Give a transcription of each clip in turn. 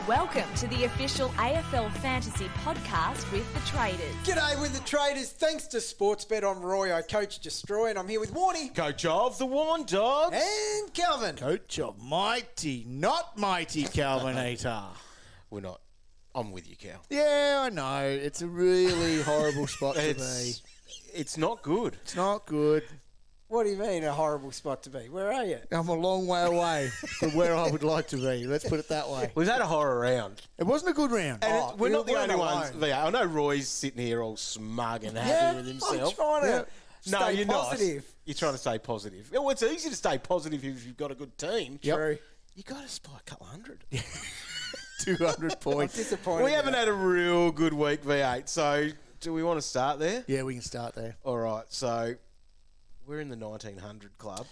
Welcome to the official AFL Fantasy podcast with the Traders. G'day with the Traders. Thanks to Sportsbet, I'm Roy, I coach Destroy, and I'm here with Warnie. Coach of the Warn Dogs. And Calvin. Coach of mighty, not mighty Calvin Eater. We're not. I'm with you, Cal. Yeah, I know. It's a really horrible spot to be. It's not good. It's not good. What do you mean, a horrible spot to be? Where are you? I'm a long way away from where I would like to be. Let's put it that way. We've had a horror round. It wasn't a good round. And we're not the only ones. alone. I know Roy's sitting here all smug and happy with himself. I'm trying to No, stay you're positive. not. You're trying to stay positive. Well, it's easy to stay positive if you've got a good team. Yep. True. You got to spy a couple hundred. 200 I'm points. disappointed. We haven't had a real good week, V8. So do we want to start there? Yeah, we can start there. All right. So we're in the 1900 club.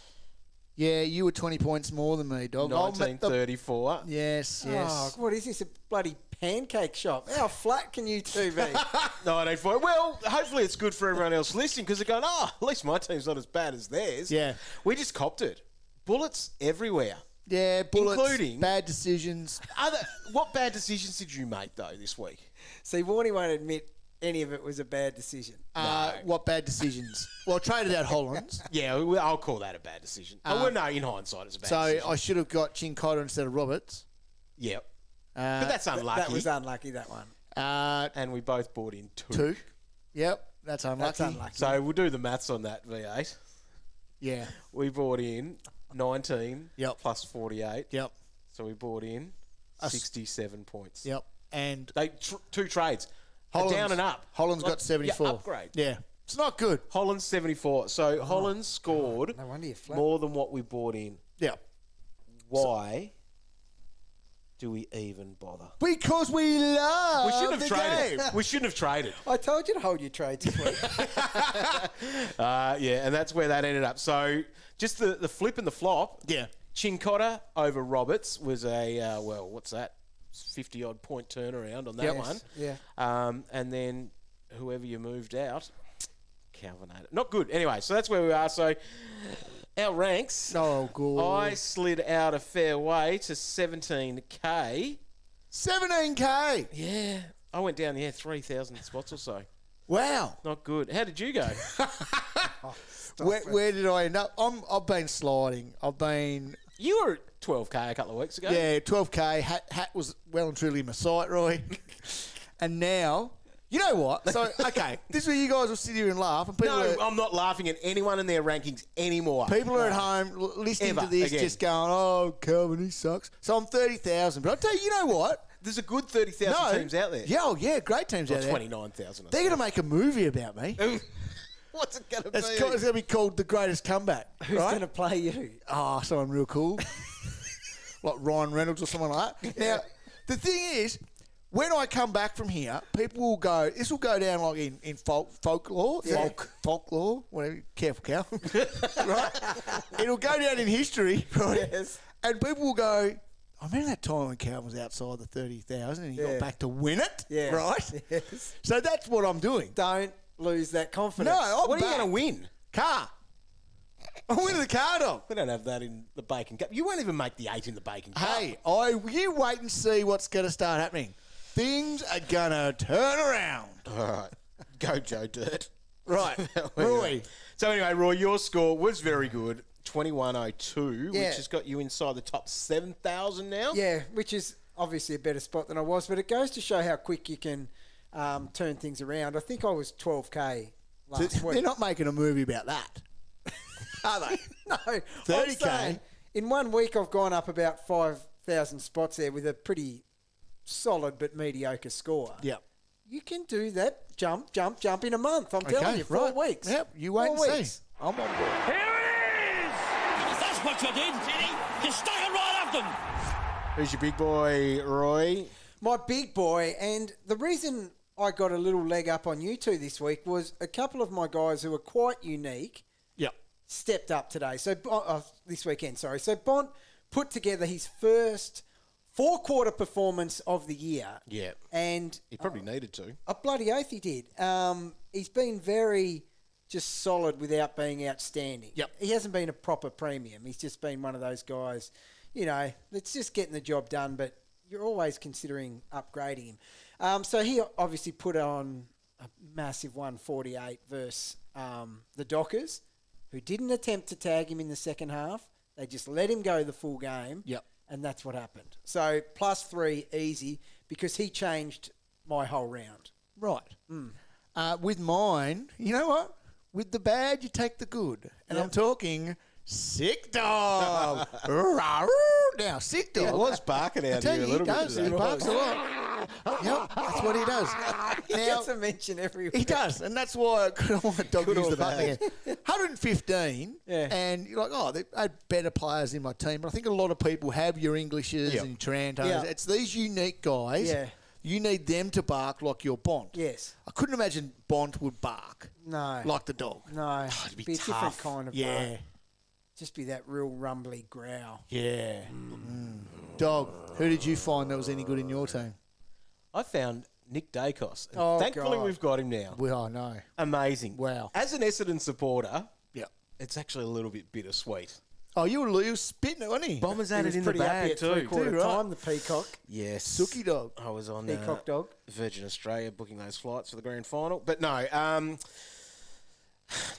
Yeah, you were 20 points more than me, dog. 1934. Yes. Oh, what is this, a bloody pancake shop? How flat can you two be? 1940. Well, hopefully it's good for everyone else listening because they're going, at least my team's not as bad as theirs. Yeah. We just copped it. Bullets everywhere. Yeah, bullets, Including- bad decisions. What bad decisions did you make, though, this week? See, Warnie won't admit any of it was a bad decision. What bad decisions? Well, I traded out Hollands. Yeah, I'll call that a bad decision. No, in hindsight, it's a bad decision. I should have got Cincotta instead of Roberts. Yep. But that's unlucky. That was unlucky, that one. And we both bought in two. Two. Yep, that's unlucky. That's unlucky. So we'll do the maths on that, V8. Yeah. We bought in 19 Yep. plus 48. Yep. So we bought in 67 points. Yep. And Two trades. Holland's, Down and up. Holland's got 74. Yeah, upgrade. Yeah. It's not good. Holland's 74. So Holland scored No wonder you're flat. more than what we bought in. Yeah. Why do we even bother? Because we love We shouldn't have the traded. game. We shouldn't have traded. I told you to hold your trades this week. Yeah, and that's where that ended up. So just the flip and the flop. Yeah. Cincotta over Roberts was a, what's that? 50-odd point turnaround on that Yep. one. Yeah. And then whoever you moved out, Calvin had it. Not good. Anyway, so that's where we are. So our ranks, Oh, good. I slid out a fair way to 17K. 17K. Yeah. I went down, 3,000 spots or so. Wow. Not good. How did you go? Where did I end up? I've been sliding. You were at 12K a couple of weeks ago. Yeah, 12K. Hat was well and truly my sight, Roy. And now, you know what? So, okay, this is where you guys will sit here and laugh. And people No, I'm not laughing at anyone in their rankings anymore. People are at home listening Ever, to this, again. just going, "Oh, Calvin, he sucks." So I'm 30,000, but I tell you, you know what? There's a good 30,000 teams out there. Yeah, great teams Or out there. 29,000. They're going to make a movie about me. What's it going to be? It's going to be called The Greatest Comeback. Who's right? going to play you? Oh, someone real cool, like Ryan Reynolds or someone like that. Now, the thing is, when I come back from here, people will go. This will go down like in folklore, Yeah. folklore. Whatever. Careful, Cal. Right? It'll go down in history, right? Yes. And people will go, I remember that time when Calvin was outside the 30,000 and he Yeah. got back to win it, Yeah. right? Yes. So that's what I'm doing. Don't lose that confidence. No, I'm What are you back. going to win? Car. I'm winning the car, dog. We don't have that in the Bacon Cup. You won't even make the 8 in the Bacon Cup. Hey, you wait and see what's going to start happening. Things are going to turn around. All right. Go, Joe Dirt. Right. Roy. So anyway, Roy, your score was very good. 2102, Yeah. which has got you inside the top 7,000 now. Yeah, which is obviously a better spot than I was, but it goes to show how quick you can turn things around. I think I was 12K last week. They're not making a movie about that, are they? No, 30K. I'm saying, in 1 week I've gone up about 5,000 spots there with a pretty solid but mediocre score. Yep. You can do that jump in a month. I'm telling you, 4 weeks. Yep, you wait 4 and weeks. see. I'm on board. Here it is! That's what you did, Jenny. You stuck it right up them. Who's your big boy, Roy? My big boy, and the reason I got a little leg up on you two this week was a couple of my guys who are quite unique Yep. stepped up today. So this weekend, sorry. So Bont put together his first 4-quarter performance of the year. Yeah. And He probably needed to. a bloody oath he did. He's been very just solid without being outstanding. Yep. He hasn't been a proper premium. He's just been one of those guys, you know, that's just getting the job done, but you're always considering upgrading him. So he obviously put on a massive 148 versus the Dockers, who didn't attempt to tag him in the second half. They just let him go the full game. Yep. And that's what happened. So +3 easy because he changed my whole round. Right. With mine, you know what? With the bad, you take the good. And I'm talking sick dog. Now, sick dog. He was barking out here a little bit today. He barks a lot. Yep, that's what he does. He gets a mention every week. He does, and that's why I don't want to dog use the button. 115, and you're like, oh, they had better players in my team. But I think a lot of people have your Englishes and Tarantos. Yeah. It's these unique guys. Yeah. You need them to bark like your Bont. Yes. I couldn't imagine Bont would bark No. like the dog. No. it'd be a different tough. kind of Yeah. bark. Just be that real rumbly growl. Yeah. Dog, who did you find that was any good in your team? I found Nick Daicos. And Oh, thankfully, God. we've got him now. Well, no. Amazing. Wow. As an Essendon supporter, Yep. it's actually a little bit bittersweet. Oh, you were spitting it, wasn't he? Bombers He had was it in the pretty happy bag at too. three-quarter Too, right. time, the Peacock. Yes. Sookie dog. I was on Peacock dog. Virgin Australia booking those flights for the grand final. But no,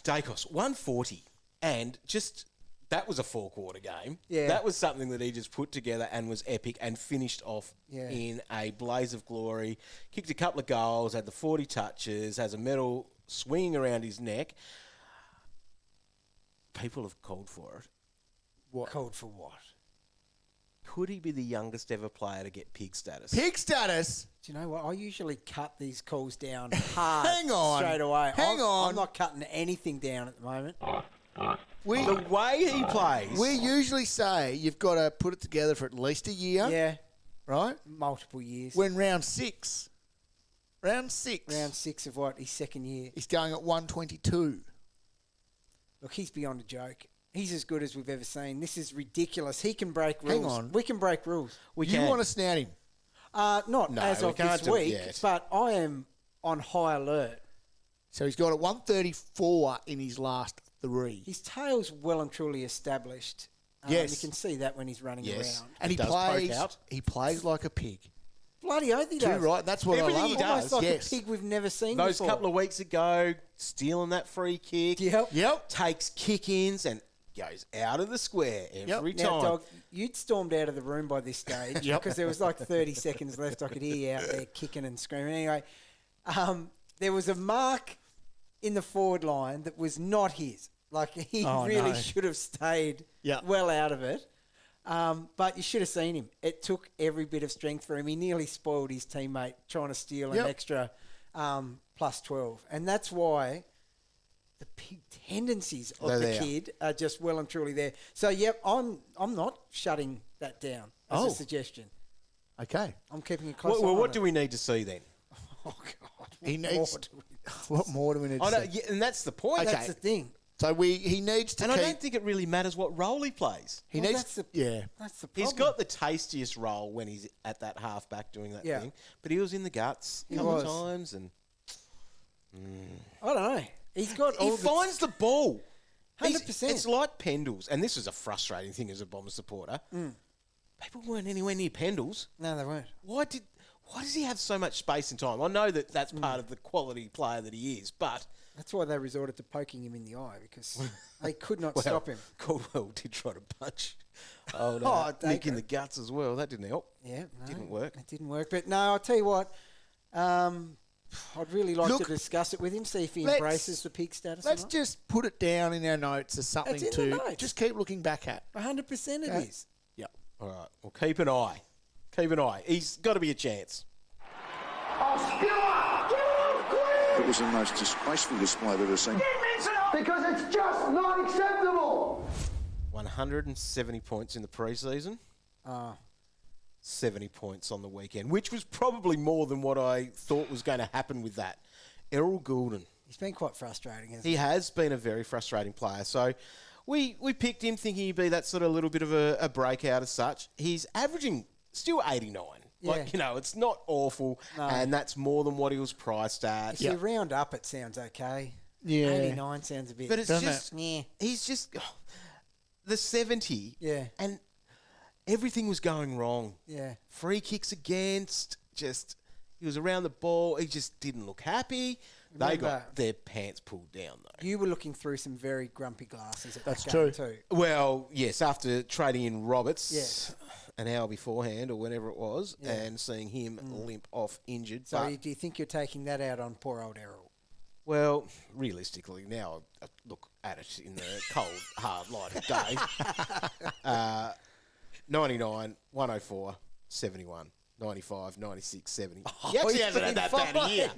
Daicos, 140. And just, that was a 4-quarter game. Yeah. That was something that he just put together and was epic and finished off Yeah. in a blaze of glory. Kicked a couple of goals, had the 40 touches, has a medal swinging around his neck. People have called for it. What? Called for what? Could he be the youngest ever player to get pig status? Pig status. Do you know what? I usually cut these calls down hard Hang on. straight away. Hang on. I'm not cutting anything down at the moment. The way he plays. We usually say you've got to put it together for at least a year, Yeah, right? multiple years. When round 6, round 6 of what? His second year. he's going at 122. Look, he's beyond a joke. He's as good as we've ever seen. This is ridiculous. He can break rules. Hang on. We can break rules. You want to snout him? Not No, as we of can't this do it week, yet. but I am on high alert. So he's got at 134 in his last 3. His tail's well and truly established. Yes. You can see that when he's running Yes. around. And It does poke out. he plays like a pig. Bloody oath he Too does. right. That's what Everything I love. he about does. Almost like yes. a pig we've never seen Those before. couple of weeks ago, stealing that free kick. Yep. Yep. Takes kick-ins and goes out of the square every Now, time. Dog, you'd stormed out of the room by this stage because there was like 30 seconds left. I could hear you out there kicking and screaming. Anyway, there was a mark in the forward line that was not his. Like, he really should have stayed well out of it. But you should have seen him. It took every bit of strength for him. He nearly spoiled his teammate trying to steal an extra +12. And that's why the pig tendencies of They're the there. kid are just well and truly there. So, yep, I'm not shutting that down as a suggestion. Okay. I'm keeping a close eye Well, on what it. do we need to see then? Oh, God. He What needs. more do we- What more do we need I to know, see? yeah, and that's the point. Okay. That's the thing. So he needs to And keep. I don't think it really matters what role he plays. he Well, needs. that's the- Yeah. That's the problem. He's got the tastiest role when he's at that half-back doing that Yeah. thing. But he was in the guts a He couple was. of times. And I don't know. He's got all he the... finds the ball. 100%. It's like Pendles. And this is a frustrating thing as a Bomber supporter. People weren't anywhere near Pendles. No, they weren't. Why does he have so much space and time? I know that that's part of the quality player that he is, but That's why they resorted to poking him in the eye because they could not stop him. Caldwell did try to punch old Nick in the guts as well. That didn't help. Yeah, no, Didn't work. It didn't work. But no, I'll tell you what. I'd really like Look, to discuss it with him, see if he let's- embraces the pig status. Let's just put it down in our notes as something It's in to the notes. just keep looking back at. 100% it Okay. is. Yep. All right. Well, keep an eye. Keep an eye. He's got to be a chance. It was the most disgraceful display I've ever seen. Because it's just not acceptable. 170 points in the preseason. 70 points on the weekend, which was probably more than what I thought was going to happen with that. Errol Goulden. He's been quite frustrating, hasn't He has been a very frustrating player. So we picked him thinking he'd be that sort of little bit of a breakout as such. He's averaging still 89. Like, it's not awful, and that's more than what he was priced at. If you round up, it sounds okay. Yeah. 89 sounds a bit... But it's Doesn't just, Yeah. he's just, the 70. Yeah. And everything was going wrong. Yeah. Free kicks against, he was around the ball. He just didn't look happy. They Remember- got their pants pulled down, though. You were looking through some very grumpy glasses at That's that game true. too. Well, yes, after trading in Roberts Yes. an hour beforehand or whenever it was Yeah. and seeing him limp off injured. So but, do you think you're taking that out on poor old Errol? well, realistically, now I look at it in the cold, hard light of day. 99, 104, 71, 95, 96, 70. He actually hasn't had that bad a year.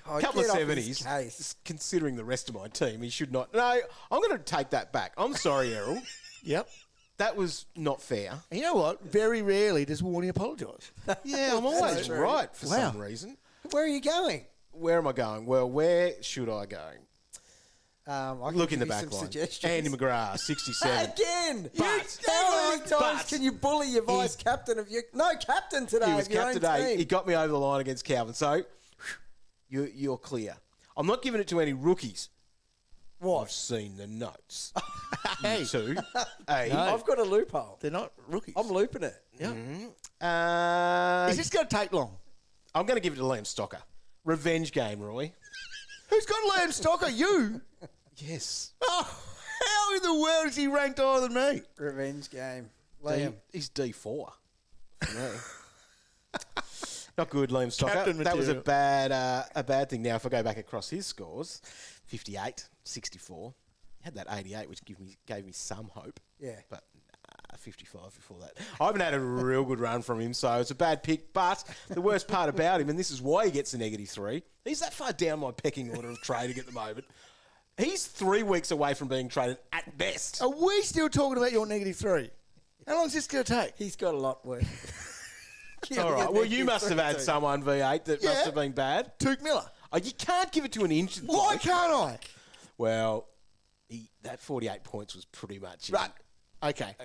God, Couple of get off his 70s. case. Considering the rest of my team, he should not. No, I'm going to take that back. I'm sorry, Errol. Yep. That was not fair. And you know what? Very rarely does Warnie apologise. Yeah, I'm always true. right for Wow. some reason. Where are you going? Where am I going? Well, where should I go? I can Look in the give you back some line. suggestions. Andy McGrath, 67. Again! But- How many times but can you bully your vice captain of your... No, captain today He was of your capped own today. team. He got me over the line against Calvin. So, you're clear. I'm not giving it to any rookies. What? I've seen the notes. Hey. You two. Hey. I've got a loophole. They're not rookies. I'm looping it. Yeah. Is this going to take long? I'm going to give it to Liam Stocker. Revenge game, Roy. Who's got Liam Stocker? You? Yes. Oh, how in the world is he ranked higher than me? Revenge game. Liam. He's D4. for me. Not good, Liam Stocker. Captain That was a material. bad thing. Now, if I go back across his scores, 58, 64. He had that 88, which gave me some hope. Yeah. But 55 before that. I haven't had a real good run from him, so it's a bad pick. But the worst part about him, and this is why he gets a -3, he's that far down my pecking order of trading at the moment. He's 3 weeks away from being traded at best. Are we still talking about your -3? How long is this going to take? He's got a lot work. All right. Well, you must have had someone V8 that must have been bad. Touk Miller. Oh, you can't give it to an injured Why bloke. can't I? Well, that 48 points was pretty much it. Right. Okay.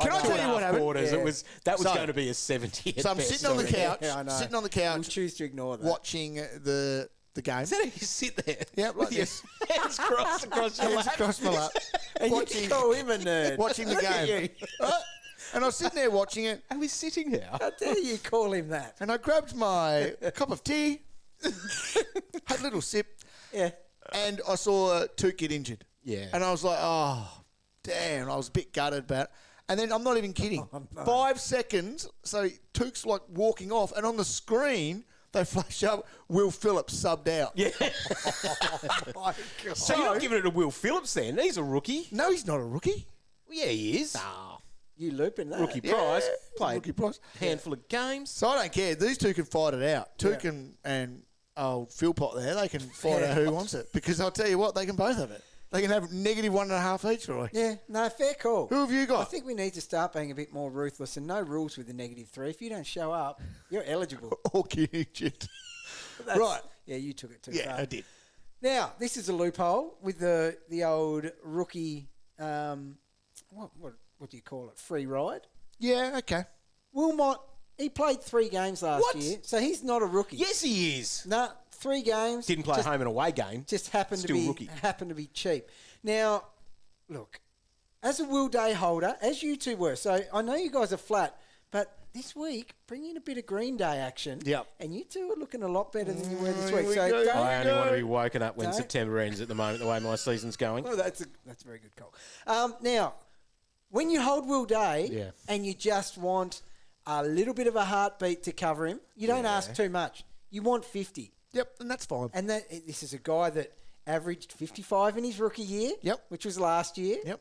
Can I Two tell and a you what half happened? quarters. Yeah. That was So- going to be a 70 at So I'm best, sitting on the sorry. couch, Yeah, I know. sitting on the We'll couch, choose to ignore that. watching the game. Is that how you sit there? Yep, with like your this. hands crossed across your Hands lap. across my lap, And watching, you call him a nerd. watching the Look at game. you. And I was sitting there watching it, And we're sitting here. How dare you call him that? and I grabbed my cup of tea, had a little sip, Yeah. and I saw Touk get injured. Yeah. And I was like, oh, damn. I was a bit gutted about it. And then I'm not even kidding. 5 seconds, so Touk's like walking off, and on the screen, they flash up Will Phillips subbed out. Yeah. My God. So you're not giving it to Will Phillips then? He's a rookie. No, he's not a rookie. Well, yeah, he is. You looping that? Rookie Yeah, prize. Played rookie prize. a handful of games. So I don't care. These two can fight it out. Touk Yeah. and old Philpot there, they can fight out who wants it. Because I'll tell you what, they can both have it. They can have -1.5 each, Roy. Yeah, no, fair call. Who have you got? I think we need to start being a bit more ruthless and no rules with the -3. If you don't show up, you're eligible. Or get injured. That's- Right. Yeah, you took it too Yeah, far. I did. Now, this is a loophole with the old rookie, what do you call it, free ride. Yeah, okay. Wilmot, he played 3 games last What? year, so he's not a rookie. Yes, he is. No, 3 games. Didn't play a just, home and away game. Just happened Still rookie. to be cheap. Now, look, as a Will Day holder, as you two were, so I know you guys are flat, but this week, bring in a bit of Green Day action. Yep. And you two are looking a lot better than you were this week. we So go. don't, I only want to be woken up when Don't. September ends at the moment, the way my season's going. Oh, that's a very good call. Now, when you hold Will Day Yeah. and you just want a little bit of a heartbeat to cover him, you don't ask too much. You want 50. Yep, and that's fine. And this is a guy that averaged 55 in his rookie year, Yep. which was last year. Yep.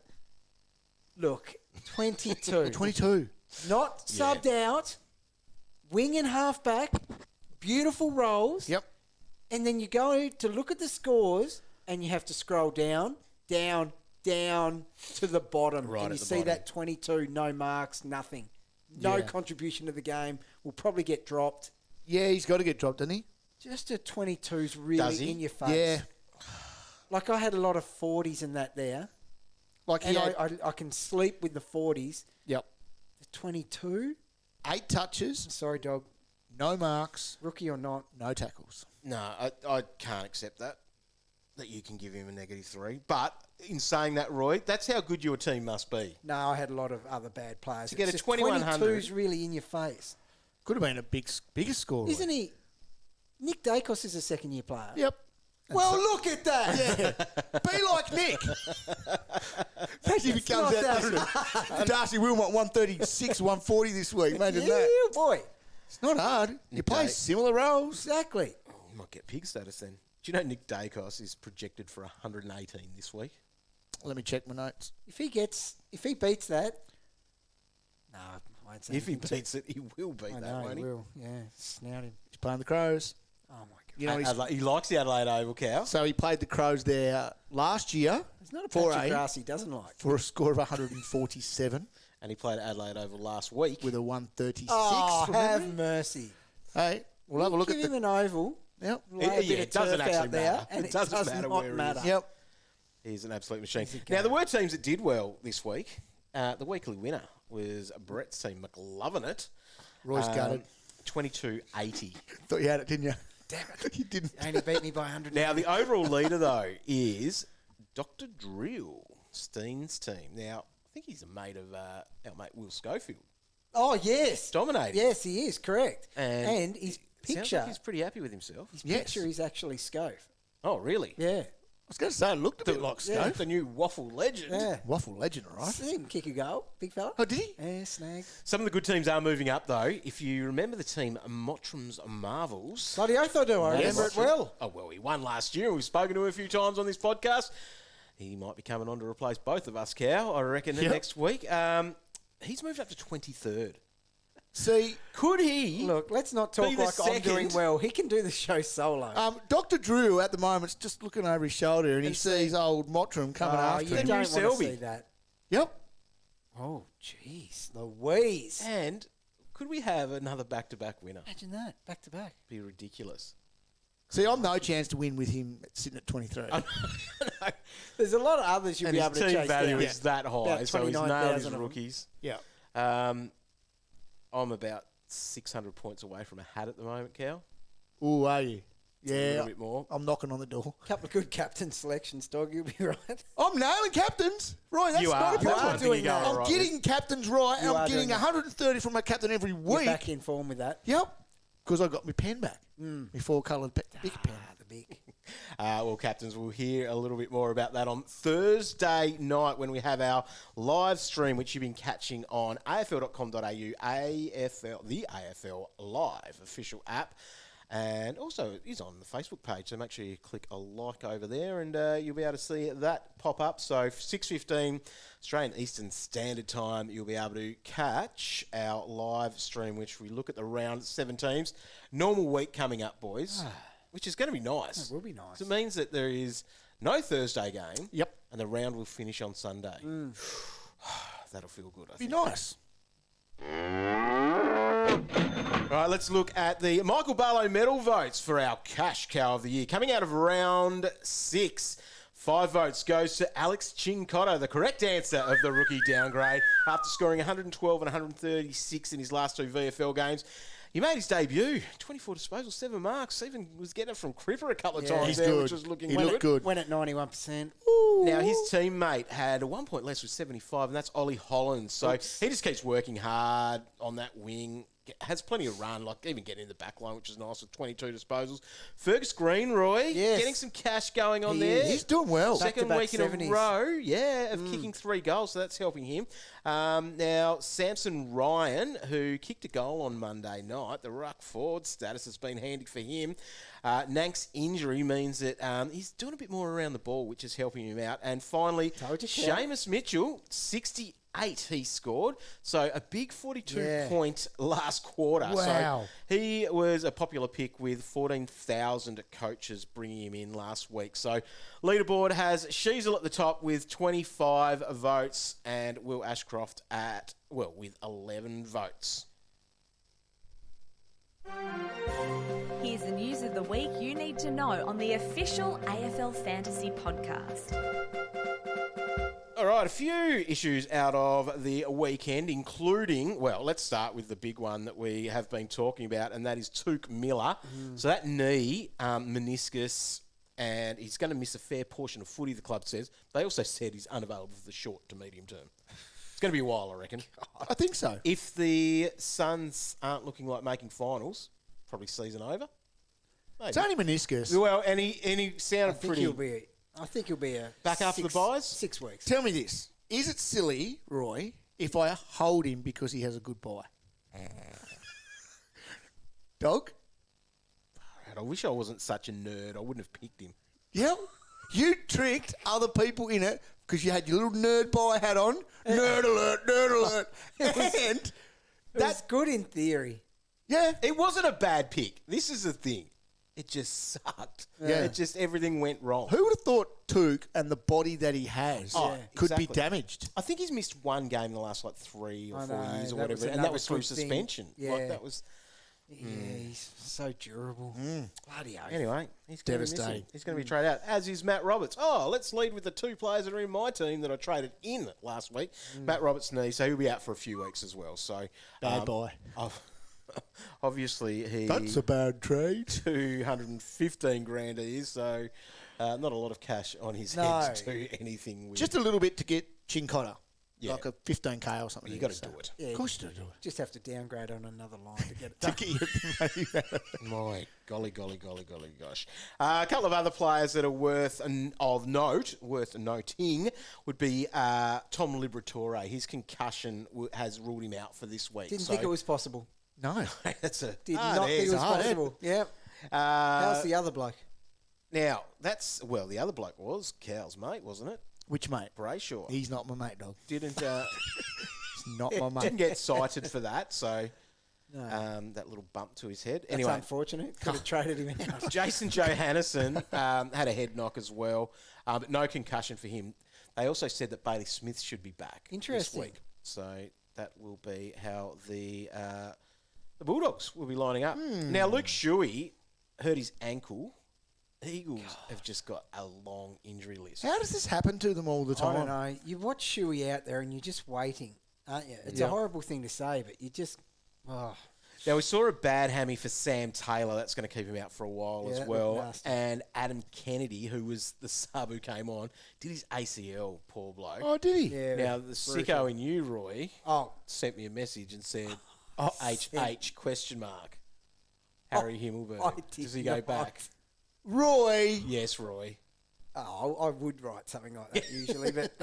Look, 22. 22. Not subbed out, wing and halfback, beautiful rolls. Yep. And then you go to look at the scores and you have to scroll down to the bottom. Right and you at the see bottom. that 22, no marks, nothing. No Yeah. contribution to the game. Will probably get dropped. Yeah, he's got to get dropped, doesn't he? Just a 22's really Does he? in your face. Yeah. Like I had a lot of 40s in that there. Like he And had, I can sleep with the 40s. yep, The 22? 8 touches, Sorry, dog. no marks, Rookie or not. no tackles. No, I can't accept that. that you can give him a -3. But in saying that, Roy, that's how good your team must be. No, I had a lot of other bad players. To get a It's just 2100 22's really in your face. Could have been a bigger score. Isn't he? Nick Daicos is a second-year player. Yep. Well, look at that. Yeah. Be like Nick. Imagine if he comes out Darcy Wilmot 136, 140 this week. Imagine Yeah, that. boy. It's not hard. You play similar roles. Exactly. You might get pig status then. Do you know Nick Daicos is projected for 118 this week? Let me check my notes. If he beats that, no, I won't say If he anything. beats it, he will beat I that, know won't he he? will. Yeah, snout him. He's playing the Crows. Oh my god. You know, He likes the Adelaide Oval, Cow. so he played the Crows there last year. There's not a for patch of grass he doesn't like. for a score of 147 And he played at Adelaide Oval last week. with a 136. Oh, from have memory. mercy. Hey, we'll have a look Give at him the. an oval. Yep. Lay a bit of it doesn't turf actually out there, matter. and It it doesn't does matter not where he matter. is. Yep. He's an absolute machine. a Now, go. the were teams that did well this week, the weekly winner was Brett's team, McLovin it. Roy's gutted. 22.80. Thought you had it, didn't you? Damn it. You didn't. Only beat me by 100. Now, the overall leader, though, is Dr. Drill, Steen's team. Now, I think he's a mate of our mate Will Schofield. Oh, yes. Dominating. Yes, he is, correct. And his Sounds picture, like he's pretty happy with himself. his picture is actually Scove. Oh, really? Yeah. I was going to say, it looked a bit like yeah. Scope. The new waffle legend. Yeah. Waffle legend, all right? See him kick a goal, big fella. Oh, did he? Yeah, snag. Some of the good teams are moving up, though. If you remember the team Mottram's Marvels. Bloody oath I do. I remember it well. Oh, well, he won last year. We've spoken to him a few times on this podcast. He might be coming on to replace both of us, Cow, I reckon, next week. He's moved up to 23rd. See, Could he? Look, let's not Be talk the like I'm doing second. well. He can do the show solo. Dr. Drew at the moment's just looking over his shoulder and he sees old Mottram coming after you him. don't want to Selby. see that. Yep. Oh, jeez. Louise. And could we have another back-to-back winner? Imagine that. Back to back. Be ridiculous. See, I'm no chance to win with him sitting at 23. There's a lot of others you'll And be his able to team chase value down. is that high, About so he's nailed 29,000 his of them. rookies. Yeah. I'm about 600 points away from a hat at the moment, Cow. Ooh, are you? A Yeah. little bit more. I'm knocking on the door. Couple of good captain selections, dog. You'll be right. I'm nailing captains. Right, that's You not are. a That's problem. one are thing you doing go that. all I'm right getting captains right, You and are I'm getting doing that. 130 from my captain every You're week. back in form with that. Yep. Because I got my pen back. My four-coloured big pen. The big. Well, captains, we'll hear a little bit more about that on Thursday night when we have our live stream, which you've been catching on afl.com.au, the AFL Live official app. And also, it is on the Facebook page, so make sure you click a like over there and you'll be able to see that pop up. So, 6:15 Australian Eastern Standard Time, you'll be able to catch our live stream, which we look at the round 7 teams. Normal week coming up, boys, which is going to be nice. It will be nice. So it means that there is no Thursday game. Yep. And the round will finish on Sunday. That'll feel good, I Be think. nice. All right, let's look at the Michael Barlow Medal votes for our Cash Cow of the Year. Coming out of round 6, 5 votes goes to Alex Cincotta, the correct answer of the rookie downgrade, after scoring 112 and 136 in his last 2 VFL games. He made his debut, 24 disposals, 7 marks, even was getting it from Cripper a couple of times he's there, good. which was looking He good. looked good. Went at 91%. Now, his teammate had 1 point less with 75, and that's Ollie Hollands. So he just keeps working hard on that wing. Has plenty of run, like even getting in the back line, which is nice with 22 disposals. Fergus Green, Roy, Yes. getting some cash going on He there. is. He's doing well. Second Back-to-back week in 70s. a row, of kicking 3 goals, so that's helping him. Now, Samson Ryan, who kicked a goal on Monday night, the ruck forward status has been handy for him. Nank's injury means that he's doing a bit more around the ball, which is helping him out. And finally, Told you, Kel. Seamus Mitchell, 68 he scored. So a big 42-point last quarter. Wow. So he was a popular pick with 14,000 coaches bringing him in last week. So leaderboard has Sheezel at the top with 25 votes and Will Ashcroft with 11 votes. Here's the news of the week you need to know on the official AFL Fantasy podcast. All right, a few issues out of the weekend, including, well, let's start with the big one that we have been talking about, and that is Touk Miller. So that knee, meniscus, and he's going to miss a fair portion of footy, the club says. They also said he's unavailable for the short to medium term. It's going to be a while, I reckon. I think so. If the Suns aren't looking like making finals, probably season over. Maybe. It's only meniscus. Well, and he sounded I think he'll be back after the buys. 6 weeks. Tell me this. Is it silly, Roy, if I hold him because he has a good buy? Dog? I wish I wasn't such a nerd. I wouldn't have picked him. Yeah. You tricked other people in it because you had your little nerd buy hat on. Nerd alert, nerd alert. And That's good in theory. yeah. It wasn't a bad pick. This is the thing. It just sucked. Yeah. It just, everything went wrong. Who would have thought Touk and the body that he has could be exactly. damaged? I think he's missed one game in the last, 3 or 4 years or that was whatever. And that another was through good thing. suspension. Yeah. That was... Yeah, he's so durable. Bloody oath. Anyway, he's going to be Devastating. missing. He's going to be traded out, as is Matt Roberts. Oh, let's lead with the 2 players that are in my team that I traded in last week. Matt Roberts' knee, so he'll be out for a few weeks as well. So Bad boy. Obviously, he... That's a bad trade. 215 grand he is, so not a lot of cash on his head to do anything with. Just a little bit to get Cincotta. Yeah. Like a 15K or something. You got to do it. Yeah, Of course you do it. just have to downgrade on another line to get it done. To get your money back. My golly, gosh. A couple of other players that are worth noting would be Tom Liberatore. His concussion has ruled him out for this week. Didn't think it was possible. No. That's a Did not think it was possible. Yeah. How's the other bloke? Now, the other bloke was Cow's mate, wasn't it? Which mate? Brayshaw. He's not my mate, dog. Didn't He's not my mate. didn't get cited for that, so that little bump to his head. That's Anyway, unfortunate. Could have traded him out. Jason Johannesson had a head knock as well, but no concussion for him. They also said that Bailey Smith should be back Interesting. this week. So that will be how the Bulldogs will be lining up. Now, Luke Shuey hurt his ankle. Eagles have just got a long injury list. How does this happen to them all the time? I don't know. You watch Shuey out there and you're just waiting, aren't you? It's a horrible thing to say, but you just... Oh. Now, we saw a bad hammy for Sam Taylor. That's going to keep him out for a while as that well. looked nasty. And Adam Kennedy, who was the sub who came on, did his ACL, poor bloke. Oh, did he? Yeah, Now, the sicko in you, Roy, sent me a message and said, HH question mark. Harry Himmelberg. I did Does he go not. back? Roy. Yes, Roy. Oh, I would write something like that usually, but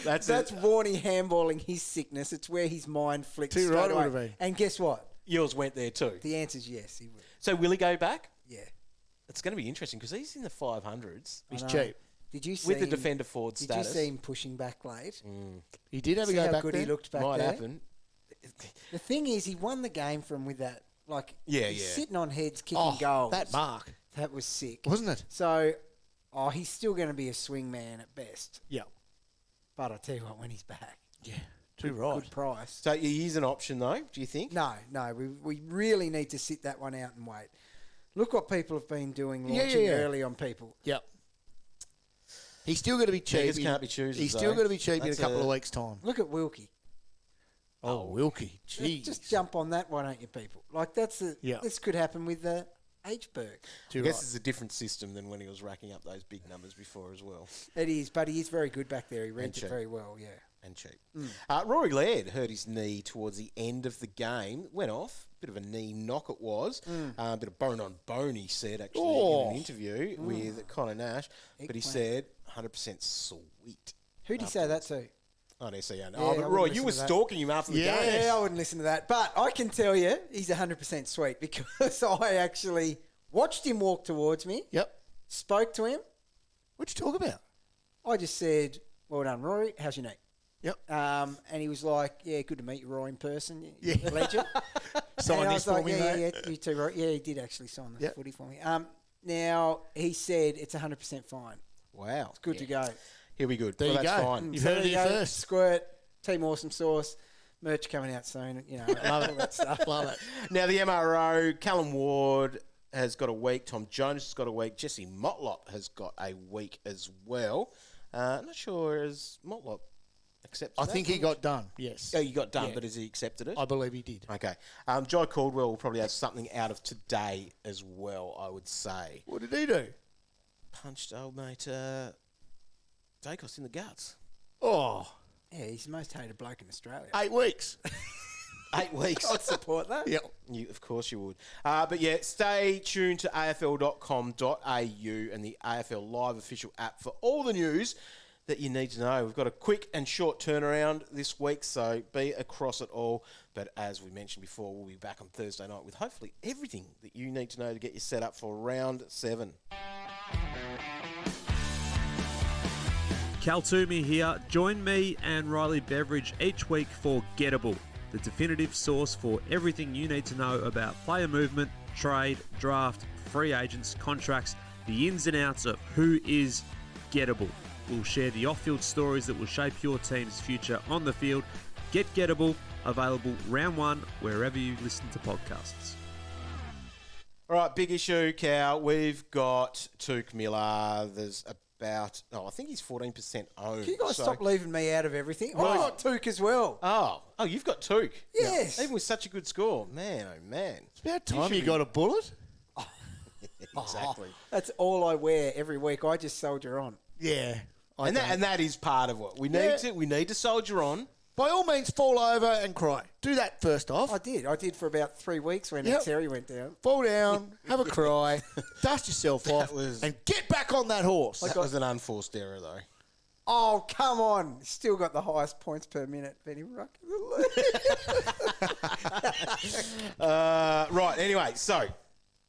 That's Warnie handballing his sickness. It's where his mind flicks Too straight right it away. would have been. And guess what? Yours went there too. The answer's yes, he would. So will he go back? Yeah. It's going to be interesting because he's in the 500s. He's I know. cheap. Did you see With the him- defender forward Did status. you see him pushing back late? He did have See a go how back good there. he looked back Might there? happen. The thing is, he won the game from with that, Yeah, he's yeah. sitting on heads, kicking goals. That mark. That was sick. Wasn't it? So, he's still going to be a swing man at best. Yeah. But I tell you what, when he's back, Yeah. Too right. good price. So he is an option though, do you think? No, we really need to sit that one out and wait. Look what people have been doing, launching early on people. Yep. He's still going to be cheap. Beggars can't be choosers, He's still though. going to be cheap That's in a couple of weeks' time. Look at Wilkie. Oh, Wilkie. Jeez. Just jump on that, why don't you, people? This could happen with H-Berg. I guess it's a different system than when he was racking up those big numbers before as well. It is, but he is very good back there. He reads it cheap. very well, yeah. And cheap. Rory Laird hurt his knee towards the end of the game. Went off. Bit of a knee knock it was. Bit of bone on bone, he said, actually, in an interview with Connor Nash. But he said 100% sweet. Who'd he say that to? I didn't say, I but Roy, wouldn't you listen were to that. stalking him after the game. Yeah, I wouldn't listen to that. But I can tell you he's 100% sweet because I actually watched him walk towards me, Yep. spoke to him. What'd you talk about? I just said, well done, Rory. How's your knee? Yep. And he was like, yeah, good to meet you, Rory, in person. Yeah. Legend. Sign and I this was for like, me, yeah, mate. you too, Rory. Yeah, he did actually sign the Yep. footy for me. Now, he said it's 100% fine. Wow. It's good to go. He'll be good. There you that's go. fine. You've heard it there you here go. first. Squirt, Team Awesome Sauce, merch coming out soon. You know, all that stuff. Love it. Now, the MRO, Callum Ward has got a week. Tom Jones has got a week. Jesse Motlop has got a week as well. I'm not sure has Motlop accepted I that? think he got done, yes. Oh, you got done, Yeah. but has he accepted it? I believe he did. Okay. Jai Caldwell will probably have something out of today as well, I would say. What did he do? punched old mate Daicos in the guts. Oh, Yeah, he's the most hated bloke in Australia. 8 weeks. 8 weeks. I'd support that. Yep. Of course you would. But yeah, stay tuned to afl.com.au and the AFL Live official app for all the news that you need to know. We've got a quick and short turnaround this week, so be across it all. But as we mentioned before, we'll be back on Thursday night with hopefully everything that you need to know to get you set up for round 7. Cal Toomey here. Join me and Riley Beveridge each week for Gettable, the definitive source for everything you need to know about player movement, trade, draft, free agents, contracts, the ins and outs of who is Gettable. We'll share the off-field stories that will shape your team's future on the field. Get Gettable, available round 1 wherever you listen to podcasts. All right, big issue, Cal. We've got Touk Miller. There's about, I think he's 14% owned. Can you guys stop leaving me out of everything? Right. I've got Touk as well. Oh, you've got Touk. Yes. Even with such a good score. Man, oh man. It's about time you got a bullet. Exactly. That's all I wear every week. I just soldier on. Yeah. And that is part of what we need to. We need to soldier on. By all means, fall over and cry. Do that first off. I did for about 3 weeks when Terry went down. Fall down, have a cry, dust yourself off, and get back on that horse. That was an unforced error, though. Oh, come on. Still got the highest points per minute, Benny Ruck. Right, anyway, so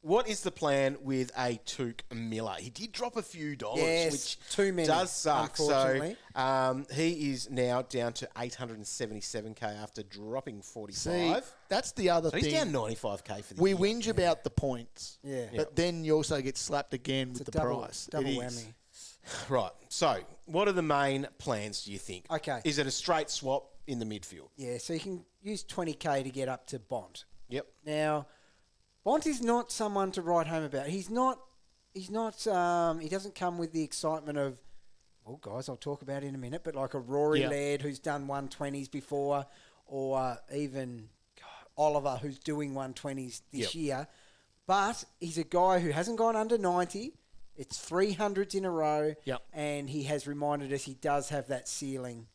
what is the plan with a Touk Miller? He did drop a few dollars, Yes, which too many, does suck. unfortunately. So he is now down to 877k after dropping 45. See, that's the other So thing. he's down 95k for the We year. whinge about the points. Yeah. But then you also get slapped again It's with a the double price. double It is. whammy. Right, so what are the main plans, do you think? Okay. Is it a straight swap in the midfield? Yeah, so you can use 20k to get up to Bont. Yep. Now, Bont is not someone to write home about. He doesn't come with the excitement of, well, guys, I'll talk about it in a minute, but like a Rory Laird who's done 120s before, or even Oliver who's doing 120s this year. But he's a guy who hasn't gone under 90. It's 300s in a row. Yep. And he has reminded us he does have that ceiling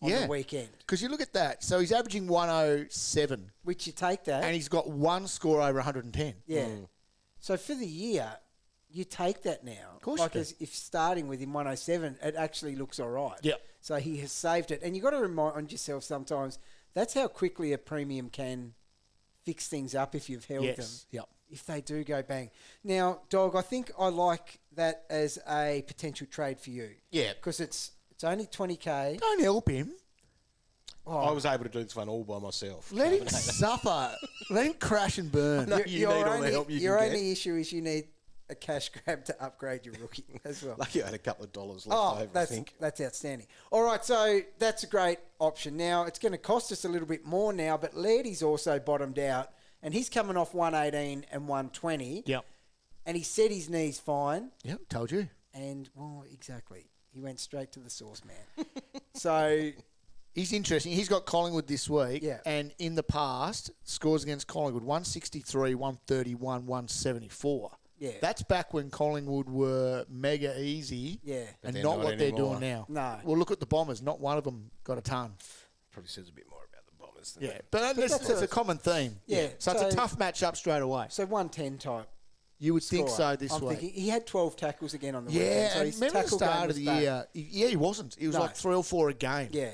on the weekend. Because you look at that. So he's averaging 107. Which you take that. And he's got one score over 110. Yeah. So for the year, you take that now. Of course like you do. if starting with him 107, it actually looks all right. Yep. So he has saved it. And you've got to remind yourself sometimes that's how quickly a premium can fix things up if you've held them. Yep. If they do go bang. Now, Dog, I think I like that as a potential trade for you. Yeah. Because it's only 20k. Don't help him. I was able to do this one all by myself. Let him suffer. Let him crash and burn. No, you need all the help you Your can only get. issue is you need a cash grab to upgrade your rookie as well. Lucky I had a couple of dollars left over, I think. That's outstanding. All right, so that's a great option. Now, it's going to cost us a little bit more now, but Lairdy's also bottomed out, and he's coming off 118 and 120. Yep. And he said his knee's fine. Yep, told you. And, well, exactly. He went straight to the source, man. So... He's interesting. He's got Collingwood this week. Yeah. And in the past, scores against Collingwood, 163, 131, 174. Yeah. That's back when Collingwood were mega easy. Yeah. And they're not not what they're anymore. doing now. No. Well, look at the Bombers. Not one of them got a ton. Probably says a bit more about the Bombers than Yeah. But that's a common theme. Yeah. So it's a tough matchup straight away. So 110 type. You would think scorer. so this I'm week. thinking he had 12 tackles again on the Yeah, weekend. So and his remember the tackle game start of was the back. year? He wasn't. He was No. like 3 or 4 a game. Yeah.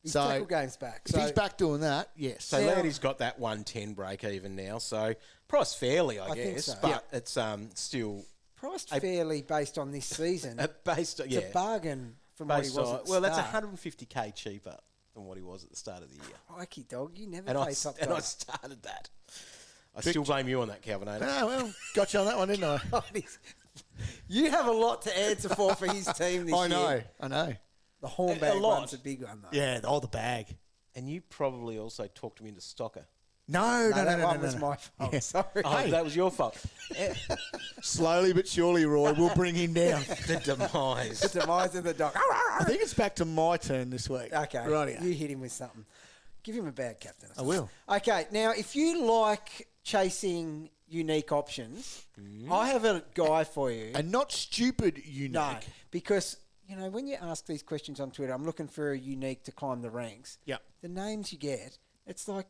His So, tackle game's back. If he's back doing that, yes. So Now- Lairdy's got that 110 break even now, so priced fairly, I think guess, so. but it's still priced fairly based on this season. based on, It's a bargain from what he based was on, at the well, that's start. 150k cheaper than what he was at the start of the year. Crikey, Dog, you never And play top I dog. started that. I still blame you on that, Calvinator. Oh, well, got you on that one, didn't I? You have a lot to answer for his team this year. I know. The hornbag A lot. one's a big one, though. Yeah, the bag. And you probably also talked me into Stocker. No, that one was my fault. Yeah. Sorry. Oh, that was your fault. Slowly but surely, Roy, we'll bring him down. The demise. The demise of the dog. I think it's back to my turn this week. Okay. Right. You hit him with something. Give him a bad captain. I will. Okay, now if you like chasing unique options, I have a guy for you. And not stupid unique. No, because, when you ask these questions on Twitter, I'm looking for a unique to climb the ranks. Yep. The names you get, it's like,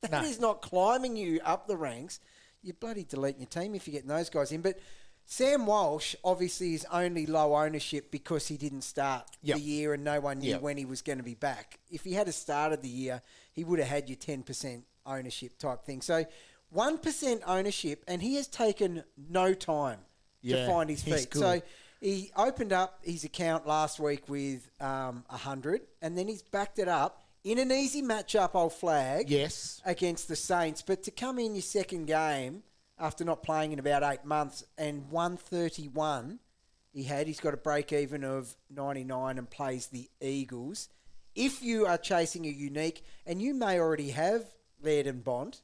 that No. is not climbing you up the ranks. You're bloody deleting your team if you're getting those guys in. But Sam Walsh obviously is only low ownership because he didn't start the year and no one knew when he was going to be back. If he had started the year, he would have had your 10% ownership type thing. So 1% ownership, and he has taken no time to find his feet. Good. So he opened up his account last week with 100, and then he's backed it up in an easy matchup, old flag, against the Saints. But to come in your second game after not playing in about 8 months, and 131 he's got a break even of 99 and plays the Eagles. If you are chasing a unique, and you may already have Laird and Bond,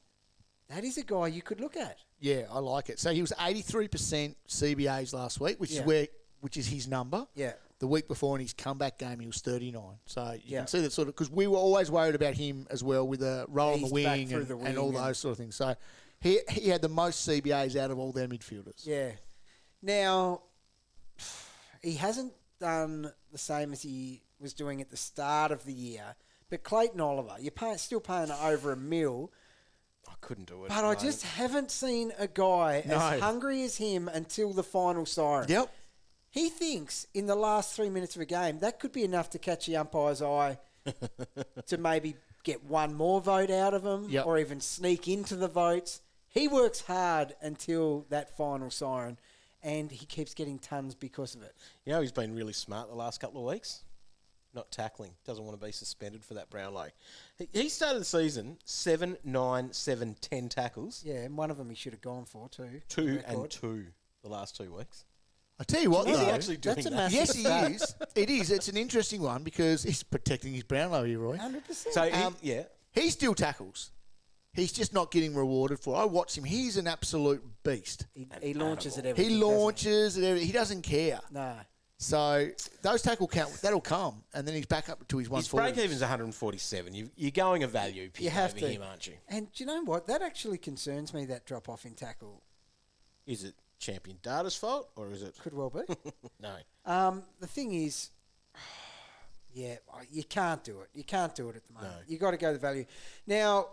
that is a guy you could look at. Yeah, I like it. So he was 83% CBAs last week, which is his number. Yeah. The week before in his comeback game, he was 39. So you can see that sort of, because we were always worried about him as well with a roll on the wing and all those sort of things. So he had the most CBAs out of all their midfielders. Yeah. Now, he hasn't done the same as he was doing at the start of the year, but Clayton Oliver, you're still paying over $1 million. I couldn't do it. But I just haven't seen a guy as hungry as him until the final siren. Yep. He thinks in the last 3 minutes of a game, that could be enough to catch the umpire's eye to maybe get one more vote out of him or even sneak into the votes. He works hard until that final siren, and he keeps getting tons because of it. He's been really smart the last couple of weeks. Not tackling. Doesn't want to be suspended for that Brownlow. He started the season 7, 9, 7, 10 tackles. Yeah, and one of them he should have gone for too. 2 and 2 the last 2 weeks. I tell you what, Is though. he actually doing that's a that? massive Yes, he is. It is. It's an interesting one because he's protecting his Brownlow here, Roy. 100%. So, He still tackles. He's just not getting rewarded for it. I watch him. He's an absolute beast. He launches at everything. He launches at everything. He doesn't care. No. So those tackle count, that'll come, and then he's back up to his 140. His break-even's 147. You're going a value pick over him, aren't you? And do you know what? That actually concerns me, that drop-off in tackle. Is it Champion Data's fault, or is it... Could well be. No. The thing is, you can't do it. You can't do it at the moment. No. You got to go the value. Now,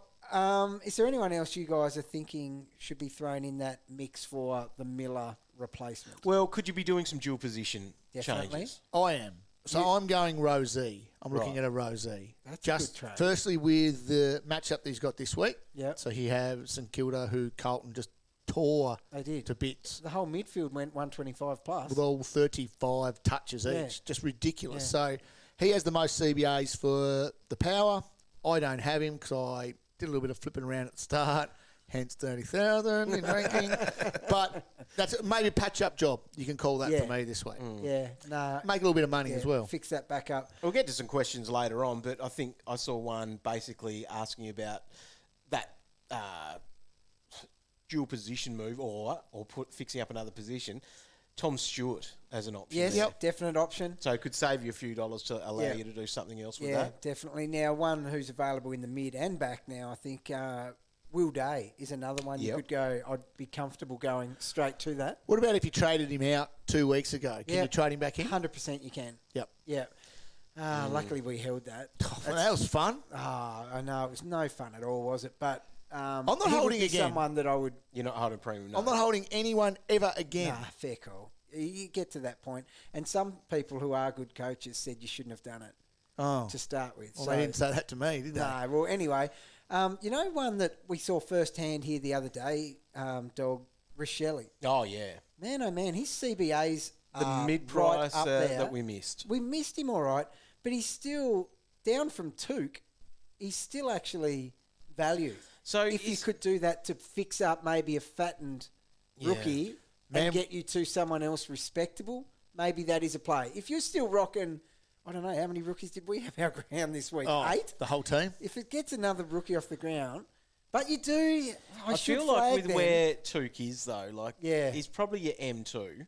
is there anyone else you guys are thinking should be thrown in that mix for the Miller replacement? Well, could you be doing some dual position changes? I am. So I'm going Rosie. I'm looking at a Rosie. That's a good trade. Firstly, with the matchup that he's got this week. Yeah. So he has Cincotta, who Carlton just tore to bits. The whole midfield went 125 plus. With all 35 touches each. Just ridiculous. So he has the most CBAs for the power. I don't have him because I did a little bit of flipping around at the start. Hence 30,000 in ranking. But that's maybe a patch-up job. You can call that for me this week. Yeah, no. Make a little bit of money as well. Fix that back up. We'll get to some questions later on, but I think I saw one basically asking about that dual position move or fixing up another position. Tom Stewart as an option. Yes, definite option. So it could save you a few dollars to allow you to do something else with that. Yeah, definitely. Now, one who's available in the mid and back now, I think Will Day is another one you could go. I'd be comfortable going straight to that. What about if you traded him out 2 weeks ago? Can you trade him back in? 100% you can. Yep. Yeah. Luckily we held that. Well, that was fun. I know. It was no fun at all, was it? But I'm not holding again. Someone that I would... You're not holding premium. I'm not holding anyone ever again. Nah, fair call. You get to that point. And some people who are good coaches said you shouldn't have done it to start with. Well, they didn't say that to me, did they? No. Well, anyway... you know one that we saw firsthand here the other day, Dog, Rachele. Oh, yeah. Man, oh, man, his CBAs The are mid-price right up there. that we missed. We missed him all right, but he's still, down from Touk, he's still actually valued. So if you could do that to fix up maybe a fattened rookie and get you to someone else respectable, maybe that is a play. If you're still rocking... I don't know, how many rookies did we have our ground this week? 8? The whole team? If it gets another rookie off the ground, but you do, I feel like with where Touk is, though, like he's probably your M2.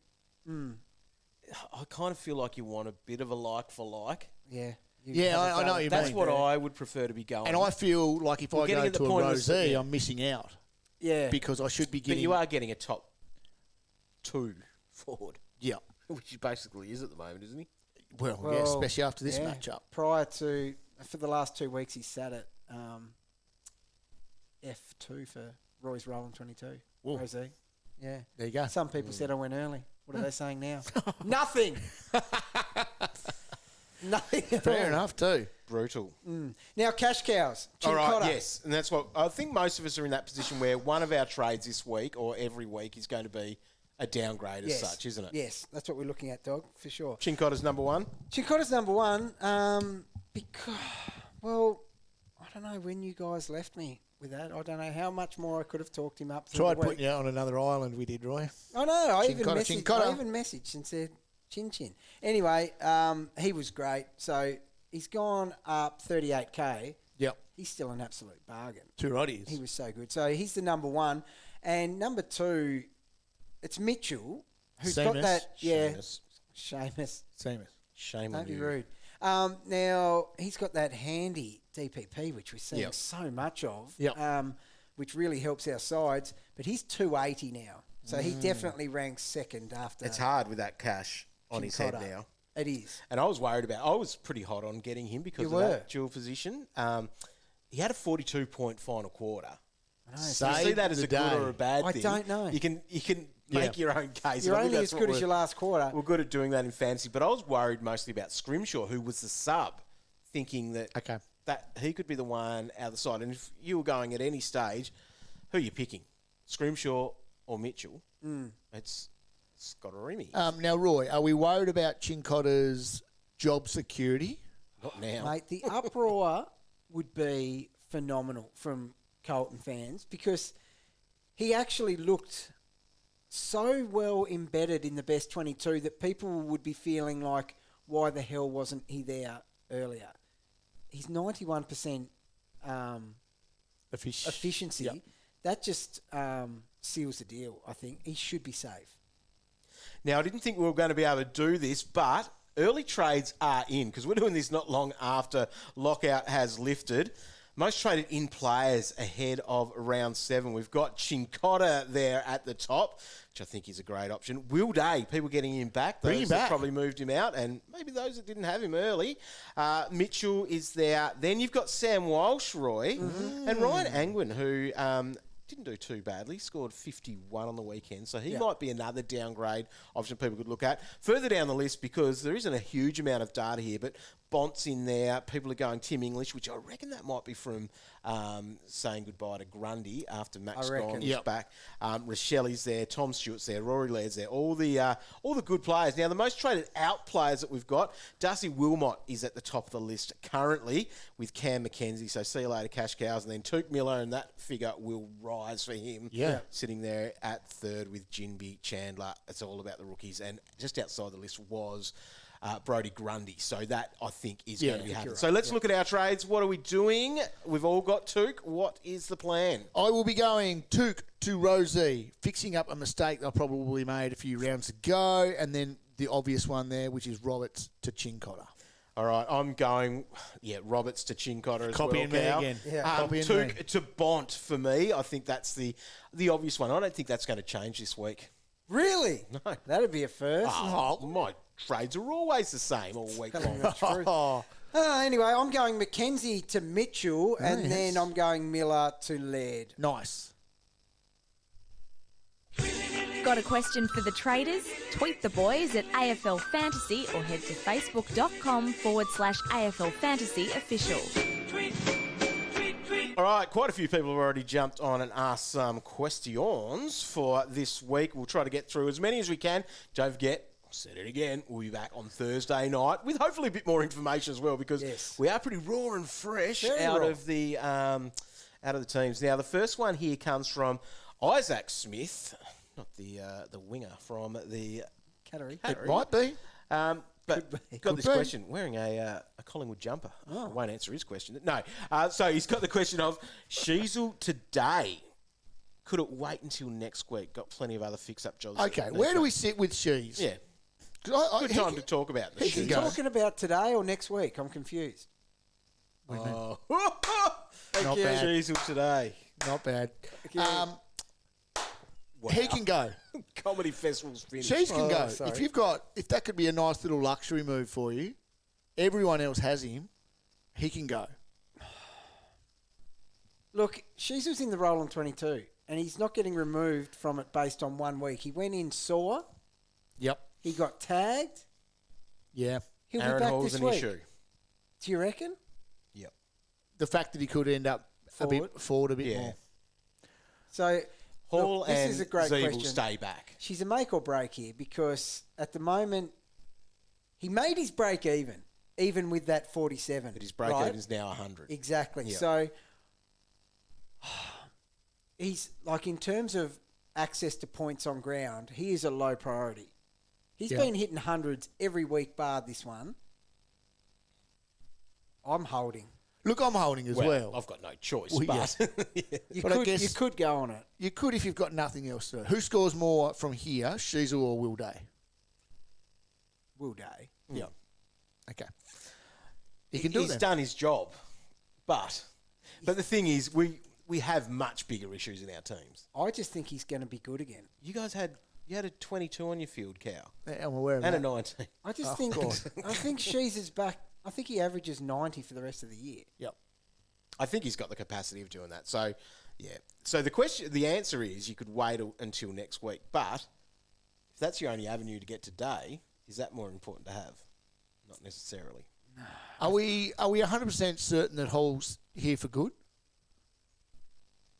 I kind of feel like you want a bit of a like for like. Yeah. Yeah, I know what you That's mean. what I would prefer to be going. And I feel like if I getting go at the to a point of Rosé, the- I'm missing out. Yeah. Because I should be But getting... you are getting a top 2 forward, Yeah. which he basically is at the moment, isn't he? Well, yeah, especially after this matchup. For the last 2 weeks, he sat at F2 for Roy's Roll in 22. Rosé. Yeah. There you go. Some people said I went early. What are they saying now? Nothing. Nothing at Fair all. enough, too. Brutal. Now, cash cows. All right, Cincotta. yes. And that's what I think most of us are in that position where one of our trades this week or every week is going to be a downgrade as such, isn't it? Yes, that's what we're looking at, Dog, for sure. Cincotta's number 1. Cincotta's number 1 because, well, I don't know when you guys left me with that. I don't know how much more I could have talked him up. Tried putting you out on another island, we did, Roy. I know. I even Cincotta. messaged and said, chin chin. Anyway, he was great. So he's gone up 38K. Yep. He's still an absolute bargain. Two righties. He was so good. So he's the number 1. And number 2, it's Mitchell, who's got that. Yeah. Seamus. Shame Don't on be you. rude. Now, he's got that handy DPP, which we're seeing so much of, which really helps our sides. But he's 280 now. So he definitely ranks second after. It's hard with that cash on his head Cincotta. now. It is. And I was worried about. I was pretty hot on getting him because You of were. that dual position. He had a 42-point final quarter. I know. So you see that as a good or a bad I thing? don't know. You can make your own case. You're And I think only that's as what good as your last quarter. We're good at doing that in fantasy, but I was worried mostly about Scrimshaw, who was the sub, thinking that that he could be the one out of the side. And if you were going at any stage, who are you picking? Scrimshaw or Mitchell? It's Scott or Remy. Now, Roy, are we worried about Cincotta's job security? Not now. Mate, the uproar would be phenomenal from Carlton fans because he actually looked so well embedded in the best 22 that people would be feeling like, why the hell wasn't he there earlier? He's 91% efficiency. Yep. That just seals the deal, I think. He should be safe. Now, I didn't think we were going to be able to do this, but early trades are in because we're doing this not long after lockout has lifted. Most traded in players ahead of round 7. We've got Cincotta there at the top, which I think is a great option. Will Day, people getting him back. Those that probably moved him out, and maybe those that didn't have him early. Mitchell is there. Then you've got Sam Walsh, Roy, and Ryan Angwin, who didn't do too badly, scored 51 on the weekend, so he might be another downgrade option people could look at. Further down the list, because there isn't a huge amount of data here, but Bont's in there. People are going Tim English, which I reckon that might be from saying goodbye to Grundy after Max Gone is back. Rachele's there, Tom Stewart's there, Rory Laird's there, all the good players. Now, the most traded out players that we've got, Darcy Wilmot is at the top of the list currently with Cam McKenzie, so see you later, cash cows, and then Touk Miller, and that figure will rise for him. Sitting there at third with Jinby, Chandler. It's all about the rookies, and just outside the list was Brodie Grundy. So that, I think, is going to be happening. Right. So let's look at our trades. What are we doing? We've all got Touk. What is the plan? I will be going Touk to Rosie, fixing up a mistake I probably made a few rounds ago, and then the obvious one there, which is Roberts to Cincotta. All right, I'm going, Roberts to Cincotta as Copying well. me again. Touk to Bont for me. I think that's the obvious one. I don't think that's going to change this week. Really? No. That'd be a first. My trades are always the same all week long. Anyway, I'm going McKenzie to Mitchell, and then I'm going Miller to Laird. Nice. Got a question for the traders? Tweet the boys at AFL Fantasy or head to facebook.com/AFL Fantasy official. All right, quite a few people have already jumped on and asked some questions for this week. We'll try to get through as many as we can. Don't forget, I'll said it again, we'll be back on Thursday night with hopefully a bit more information as well because we are pretty raw and fresh out of the teams. Now, the first one here comes from Isaac Smith, not the winger from the Cattery. It might be. But got this question, wearing a Collingwood jumper. I won't answer his question. No. So he's got the question of Sheezel today. Could it wait until next week? Got plenty of other fix-up jobs. Okay, where do we sit with Shees? Yeah. Good time to talk about this. Is he talking about today or next week? I'm confused. Oh. Not bad. Sheezel today. Not bad. Wow. He can go. Comedy festivals finished. Shees can go. sorry. If that could be a nice little luxury move for you, everyone else has him. He can go. Look, Sheezel's in the role on 22, and he's not getting removed from it based on 1 week. He went in sore. Yep. He got tagged. Yeah. He'll Aaron be back Hall's this an week. issue. Do you reckon? Yep. The fact that he could end up a bit forward a bit Yeah. more. So Hall look, this and is a great Zeeb question. will stay back. She's a make or break here because at the moment he made his break even with that 47. But his break right? even is now 100. Exactly. Yeah. So he's like in terms of access to points on ground, he is a low priority. He's been hitting hundreds every week, bar this one. I'm holding. Look, I'm holding as well. I've got no choice. Well, but You could go on it. You could if you've got nothing else to do. Who scores more from here, Sheezel or Will Day? Will Day. Yeah. Okay. He can do He's that. done his job. But the thing is, we have much bigger issues in our teams. I just think he's going to be good again. You guys had a 22 on your field, Cow. I'm aware of And that. a 19. I just think Shees is back. I think he averages 90 for the rest of the year. Yep. I think he's got the capacity of doing that. So, yeah. So the answer is you could wait until next week. But if that's your only avenue to get today, is that more important to have? Not necessarily. Are we 100% certain that Hall's here for good?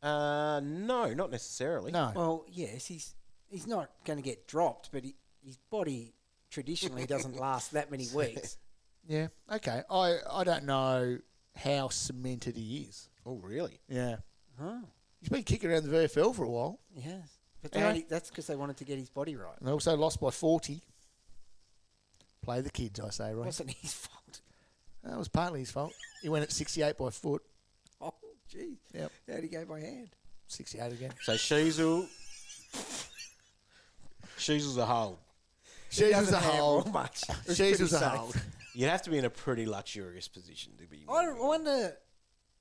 No, not necessarily. No. Well, yes, he's not going to get dropped, but his body traditionally doesn't last that many weeks. Yeah. Okay. I don't know how cemented he is. Oh, really? Yeah. Huh. He's been kicking around the VFL for a while. Yes. But Anyway. that's because they wanted to get his body right. And they also lost by 40. Play the kids, I say, It right? wasn't his fault. That was partly his fault. He went at 68 by foot. Oh, gee. Yep. How'd he go by hand? 68 again. So Sheezel's a hold. Sheezel's a hold. Much. Sheezel's a hold. You'd have to be in a pretty luxurious position to be. I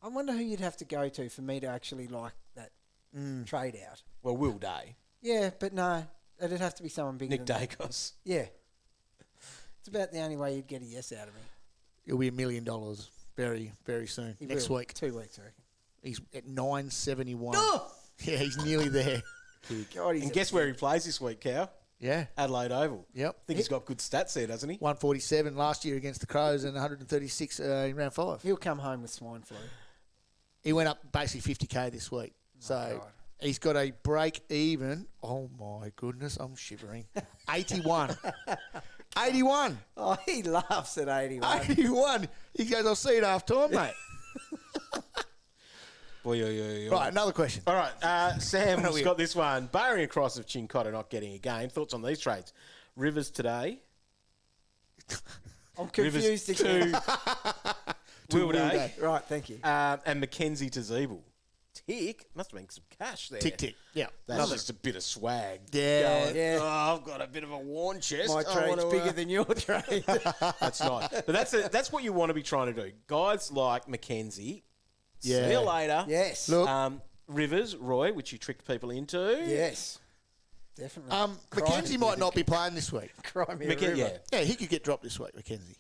wonder who you'd have to go to for me to actually like that trade out. Well, Will Day, Yeah, but no, it'd have to be someone bigger Nick than that. Daicos. Yeah. It's about the only way you'd get a yes out of me. It'll be $1 million very, very soon. He Next will. week. 2 weeks, I reckon. He's at 971. Oh! Yeah, he's nearly there. God, And guess where he plays this week, Cow? Yeah. Adelaide Oval. Yep. I think he's got good stats there, doesn't he? 147 last year against the Crows and 136 in round 5. He'll come home with swine flu. He went up basically 50k this week. So God. he's got a break even. Oh my goodness, I'm shivering. 81. 81. Oh, he laughs at 81. 81. He goes, I'll see you at half time, mate. Right, another question. All right, Sam's got this one. Barring across of Cincotta not getting a game. Thoughts on these trades? Rivers today. I'm confused again. Will Day. Right, thank you. And Mackenzie to Zeeble. Tick. Must have been some cash there. Tick, tick. Yeah. That's just a bit of swag. Yeah. Going, Yeah. Oh, I've got a bit of a worn chest. My I trade's wanna, bigger than your trade. That's nice. But that's what you want to be trying to do. Guys like Mackenzie. Yeah. See you later. Yes. Look. Rivers, Roy, which you tricked people into. Yes. Definitely. Mackenzie might not be playing this week. Cry me a river. Yeah. Yeah, he could get dropped this week, Mackenzie.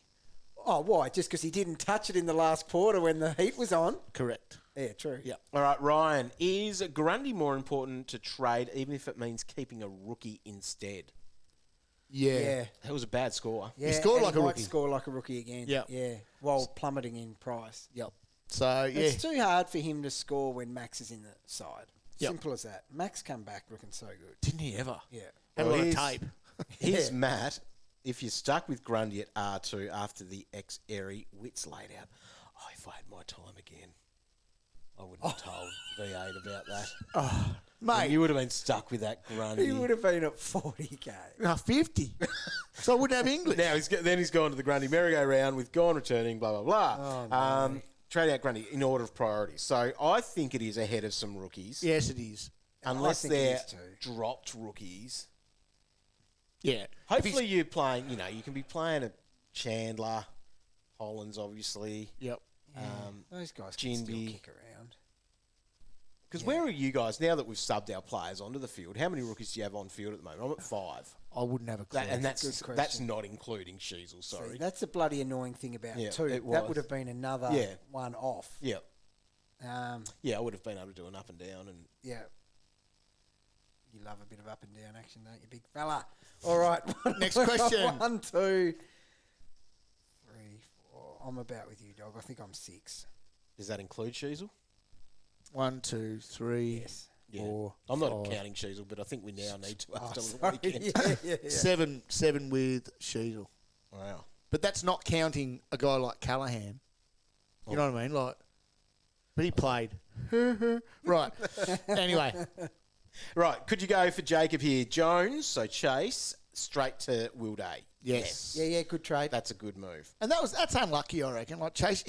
Oh, why? Just because he didn't touch it in the last quarter when the heat was on? Correct. Yeah, true. Yeah. All right, Ryan. Is Grundy more important to trade, even if it means keeping a rookie instead? Yeah. Yeah. That was a bad score. Yeah, scored and like a might rookie. score like a rookie again. Yeah. Yeah. While plummeting in price. Yep. So, yeah. It's too hard for him to score when Max is in the side. Yep. Simple as that. Max come back looking so good. Didn't he ever? Yeah. Have Well, a lot of he's- tape. Here's Matt. If you're stuck with Grundy at R2 after the ex-Airy Wits laid out, if I had my time again, I wouldn't have told V8 about that. Mate, You would have been stuck with that Grundy. He would have been at 40k. 50. So I wouldn't have English. Now he's gone to the Grundy merry-go-round with gone returning, blah, blah, blah. Trade out Grundy in order of priority. So I think it is ahead of some rookies. Yes, it is. Unless I think it they're is too. dropped rookies. Yeah. Hopefully you're playing, you can be playing a Chandler, Hollands, obviously. Yep. Those guys can still Ginby. kick around. Because where are you guys, now that we've subbed our players onto the field, how many rookies do you have on field at the moment? I'm at 5. I wouldn't have a clue. That's not including Sheezel, sorry. See, that's the bloody annoying thing about it too. it That was. would have been another one off. Yeah. I would have been able to do an up and down. And Yeah. You love a bit of up and down action, don't you, big fella? All right. Next question. 1, 2, 3, 4. I'm about with you, dog. I think I'm 6. Does that include Sheezel? 1, 2, 3, Yes. 4. I'm not 5. counting Sheezel, but I think we now need to after the Sorry. weekend. Yeah. 7 with Sheezel. Wow. But that's not counting a guy like Callahan. You know what I mean? But he played. Right. Anyway. Right. Could you go for Jacob here? Jones, so Chase, straight to Will Day. Yes. Yeah, good trade. That's a good move. And that's unlucky, I reckon. Like Chase,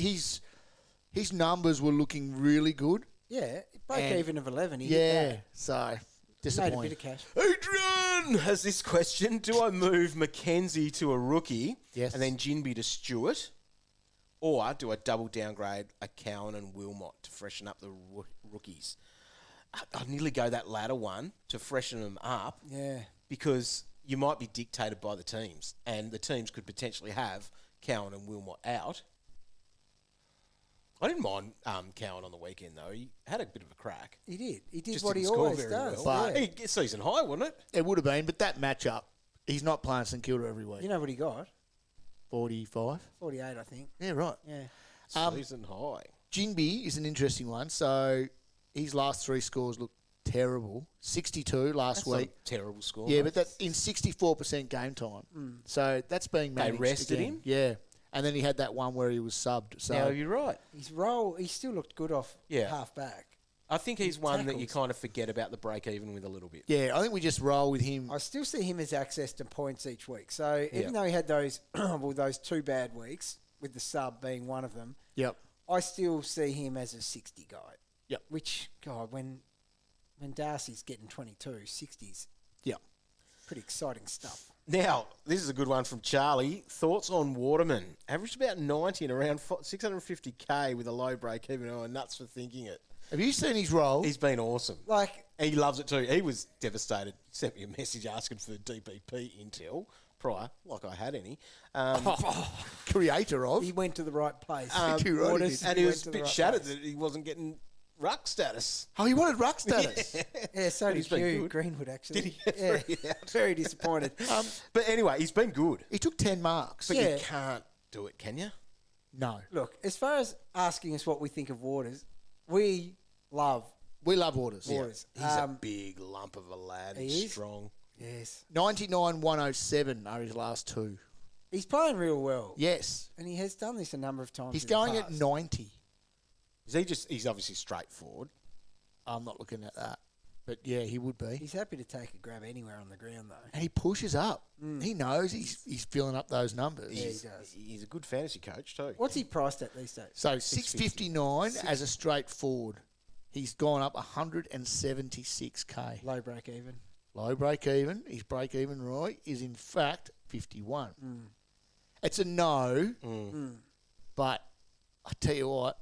his numbers were looking really good. Yeah, break even of 11. He Yeah. hit that. So Made a disappointing. bit of cash. Adrian has this question. Do I move Mackenzie to a rookie Yes. and then Ginby to Stewart? Or do I double downgrade a Cowan and Wilmot to freshen up the rookies? I'd nearly go that latter one to freshen them up. Yeah. Because you might be dictated by the teams, and the teams could potentially have Cowan and Wilmot out. I didn't mind Cowan on the weekend, though. He had a bit of a crack. He did. He did Just what didn't he score always very does. well. Yeah. He season high, wasn't it? It would have been, but that matchup, he's not playing St Kilda every week. You know what he got? 45? 48, I think. Yeah, right. Yeah. Season high. Ginby is an interesting one. So his last 3 scores look terrible. 62 last That's week. a terrible score. Yeah, mate. but that's in 64% game time. So that's being They managed. rested again. him? Yeah. And then he had that one where he was subbed. So No, you're right. His role, he still looked good off half back. I think he's one that you tackles. kind of forget about the break even with a little bit. yeah, I think we just roll with him. I still see him as access to points each week. So even though he had those those 2 bad weeks, with the sub being one of them, Yep. I still see him as a 60 guy. Yep. Which, God, when Darcy's getting 22, 60s, Yep. pretty exciting stuff. Now, this is a good one from Charlie. Thoughts on Waterman? Averaged about 90 and around 650k with a low break even. Oh, nuts for thinking it. Have you seen his role? He's been awesome. Like, He loves it too. He was devastated. Sent me a message asking for the DPP intel prior, like I had any. Creator of. he went to the right place. Too right, Waters, And he went was to a the bit right shattered place. that he wasn't getting ruck status. Oh, he wanted ruck status. Yeah, so did He's been you, good. Greenwood, actually. Did he? Yeah, Very out. very disappointed. But anyway, he's been good. He took 10 marks. But Yeah. you can't do it, can you? No. Look, as far as asking us what we think of Waters, we love We love Waters. Waters. He's a big lump of a lad. he He's is. strong. Yes. 99-107 are his last 2. He's playing real well. Yes. And he has done this a number of times. He's in the going at past. 90. He's obviously straightforward. I'm not looking at that. But yeah, he would be. He's happy to take a grab anywhere on the ground, though. And he pushes up. He knows he's filling up those numbers. Yeah, he does. He's a good fantasy coach too. What's he priced at these days? So 659 as a straight forward. He's gone up 176k. Low break even. Low break even. His break even, Roy, is in fact 51. It's a no, but I tell you what,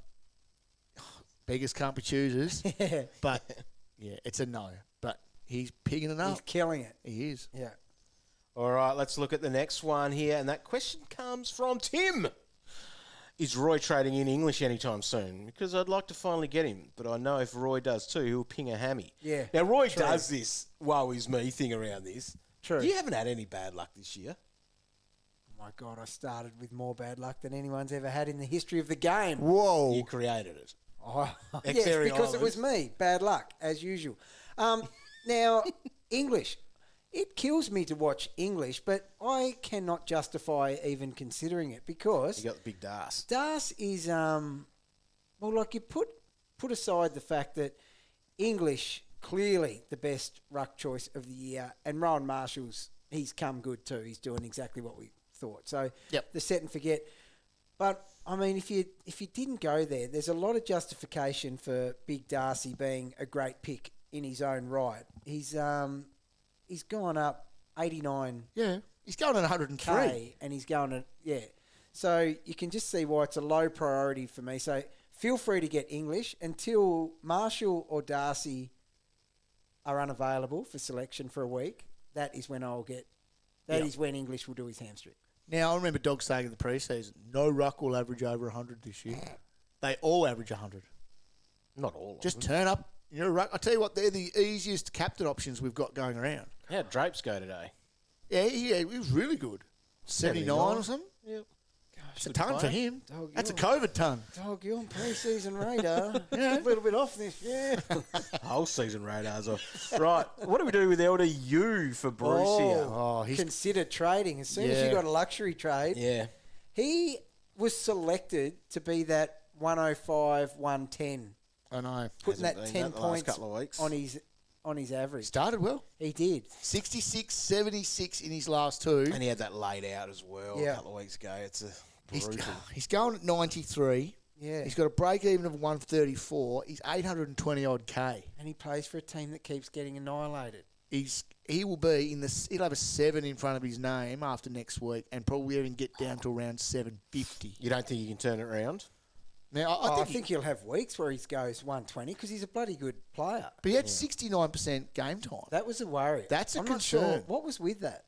beggars can't be choosers. But yeah, it's a no. But he's pigging it He's up. killing it. He is. Yeah. All right, let's look at the next one here. And that question comes from Tim. Is Roy trading in English anytime soon? Because I'd like to finally get him. But I know if Roy does too, he'll ping a hammy. Yeah, Now, Roy true. does this woe is me thing around this. True. You haven't had any bad luck this year. Oh my God, I started with more bad luck than anyone's ever had in the history of the game. Whoa. You created it. Oh, Ex yes, Airy because it was Islands. me. Bad luck, as usual. Now, English. It kills me to watch English, but I cannot justify even considering it because You got the big Das. Das is, well, like you put aside the fact that English, clearly the best ruck choice of the year, and Rowan Marshall's, he's come good too. He's doing exactly what we thought. So Yep. the set and forget. But, I mean, if you didn't go there, there's a lot of justification for Big Darcy being a great pick in his own right. He's gone up 89 Yeah. He's going at 103. K, and he's going at, So you can just see why it's a low priority for me. So feel free to get English until Marshall or Darcy are unavailable for selection for a week. That is when is when English will do his hamstring. Now, I remember Dog saying in the preseason, no ruck will average over 100 this year. They all average 100. Not all. Just turn up. You're a ruck. I tell you what, they're the easiest captain options we've got going around. How'd Drapes go today? Yeah, he was really good. 79 or something. Yep. It's a ton for him. Dog, That's a COVID ton. Dog, you're on pre-season radar. A little bit off this. Yeah. Whole season radars off. Right. What do we do with Elder U for Bruce here? Oh, he's Consider trading. As soon as you got a luxury trade, Yeah. he was selected to be that 105, 110, I know. putting Hasn't that been 10 that the last points couple of weeks. on his average. Started well. He did. 66, 76 in his last two. And he had that laid out as well a couple of weeks ago. It's a brutal. He's going at 93. Yeah. He's got a break even of 134. He's 820 odd K. And he plays for a team that keeps getting annihilated. He will be he'll have a 7 in front of his name after next week and probably even get down to around 750. You don't think you can turn it around? Now, I think he'll have weeks where he goes 120 because he's a bloody good player. But he had 69% game time. That was a worry. That's a I'm concern. not sure what was with that.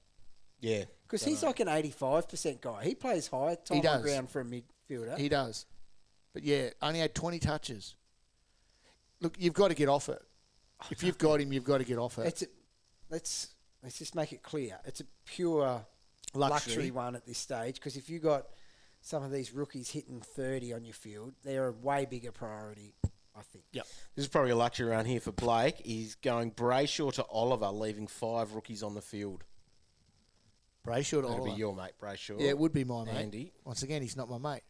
Yeah. Because he's like an 85% guy. He plays high time on ground for a midfielder. He does. But yeah, only had 20 touches. Look, you've got to get off it. If you've got him, you've got to get off it. Let's just make it clear. It's a pure luxury one at this stage because if you got some of these rookies hitting 30 on your field, they're a way bigger priority, I think. Yep. This is probably a luxury around here for Blake. He's going Brayshaw to Oliver, leaving 5 rookies on the field. Brayshaw to That'll Oliver. be your mate, Brayshaw. Yeah, it would be my mate. Andy. Once again, he's not my mate.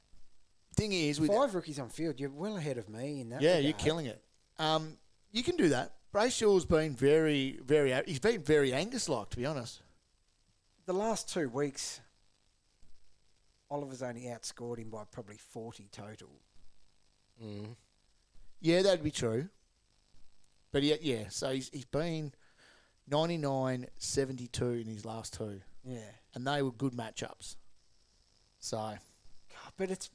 Thing is, with 5 rookies on field, you're well ahead of me in that yeah, regard. you're killing it. You can do that. Brayshaw's been he's been very Angus-like, to be honest. The last 2 weeks, Oliver's only outscored him by probably 40 total. Mm. Yeah, that'd be true. But so he's been 99, 72 in his last 2. Yeah. And they were good matchups. So. But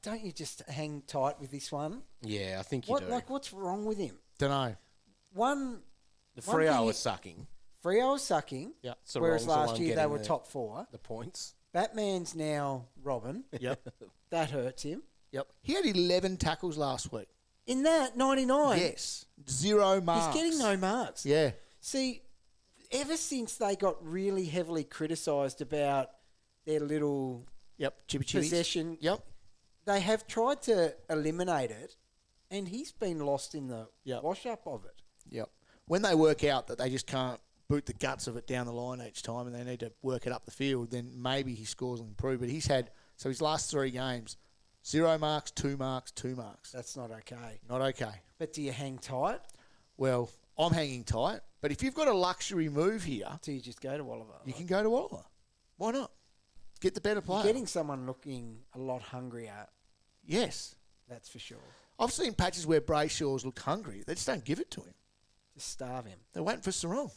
don't you just hang tight with this one? Yeah, I think you do. What's wrong with him? Don't know. The Freo was sucking. Freo was sucking. Yeah. Whereas last year they were top 4. The points. Batman's now Robin. Yep. That hurts him. Yep. He had 11 tackles last week. In that, 99. Yes. 0 marks. He's getting no marks. Yeah. See, ever since they got really heavily criticised about their little possession, they have tried to eliminate it, and he's been lost in the wash-up of it. Yep. When they work out that they just can't boot the guts of it down the line each time and they need to work it up the field, then maybe his scores will improve. But he's had, so his last 3 games, 0 marks, 2 marks, 2 marks. That's not okay. Not okay. But do you hang tight? Well, I'm hanging tight. But if you've got a luxury move here... Do you just go to Oliver? You can go to Oliver. Why not? Get the better player. You're getting someone looking a lot hungrier. Yes. That's for sure. I've seen patches where Brayshaw's look hungry. They just don't give it to him. Just starve him. They're waiting for Sarong.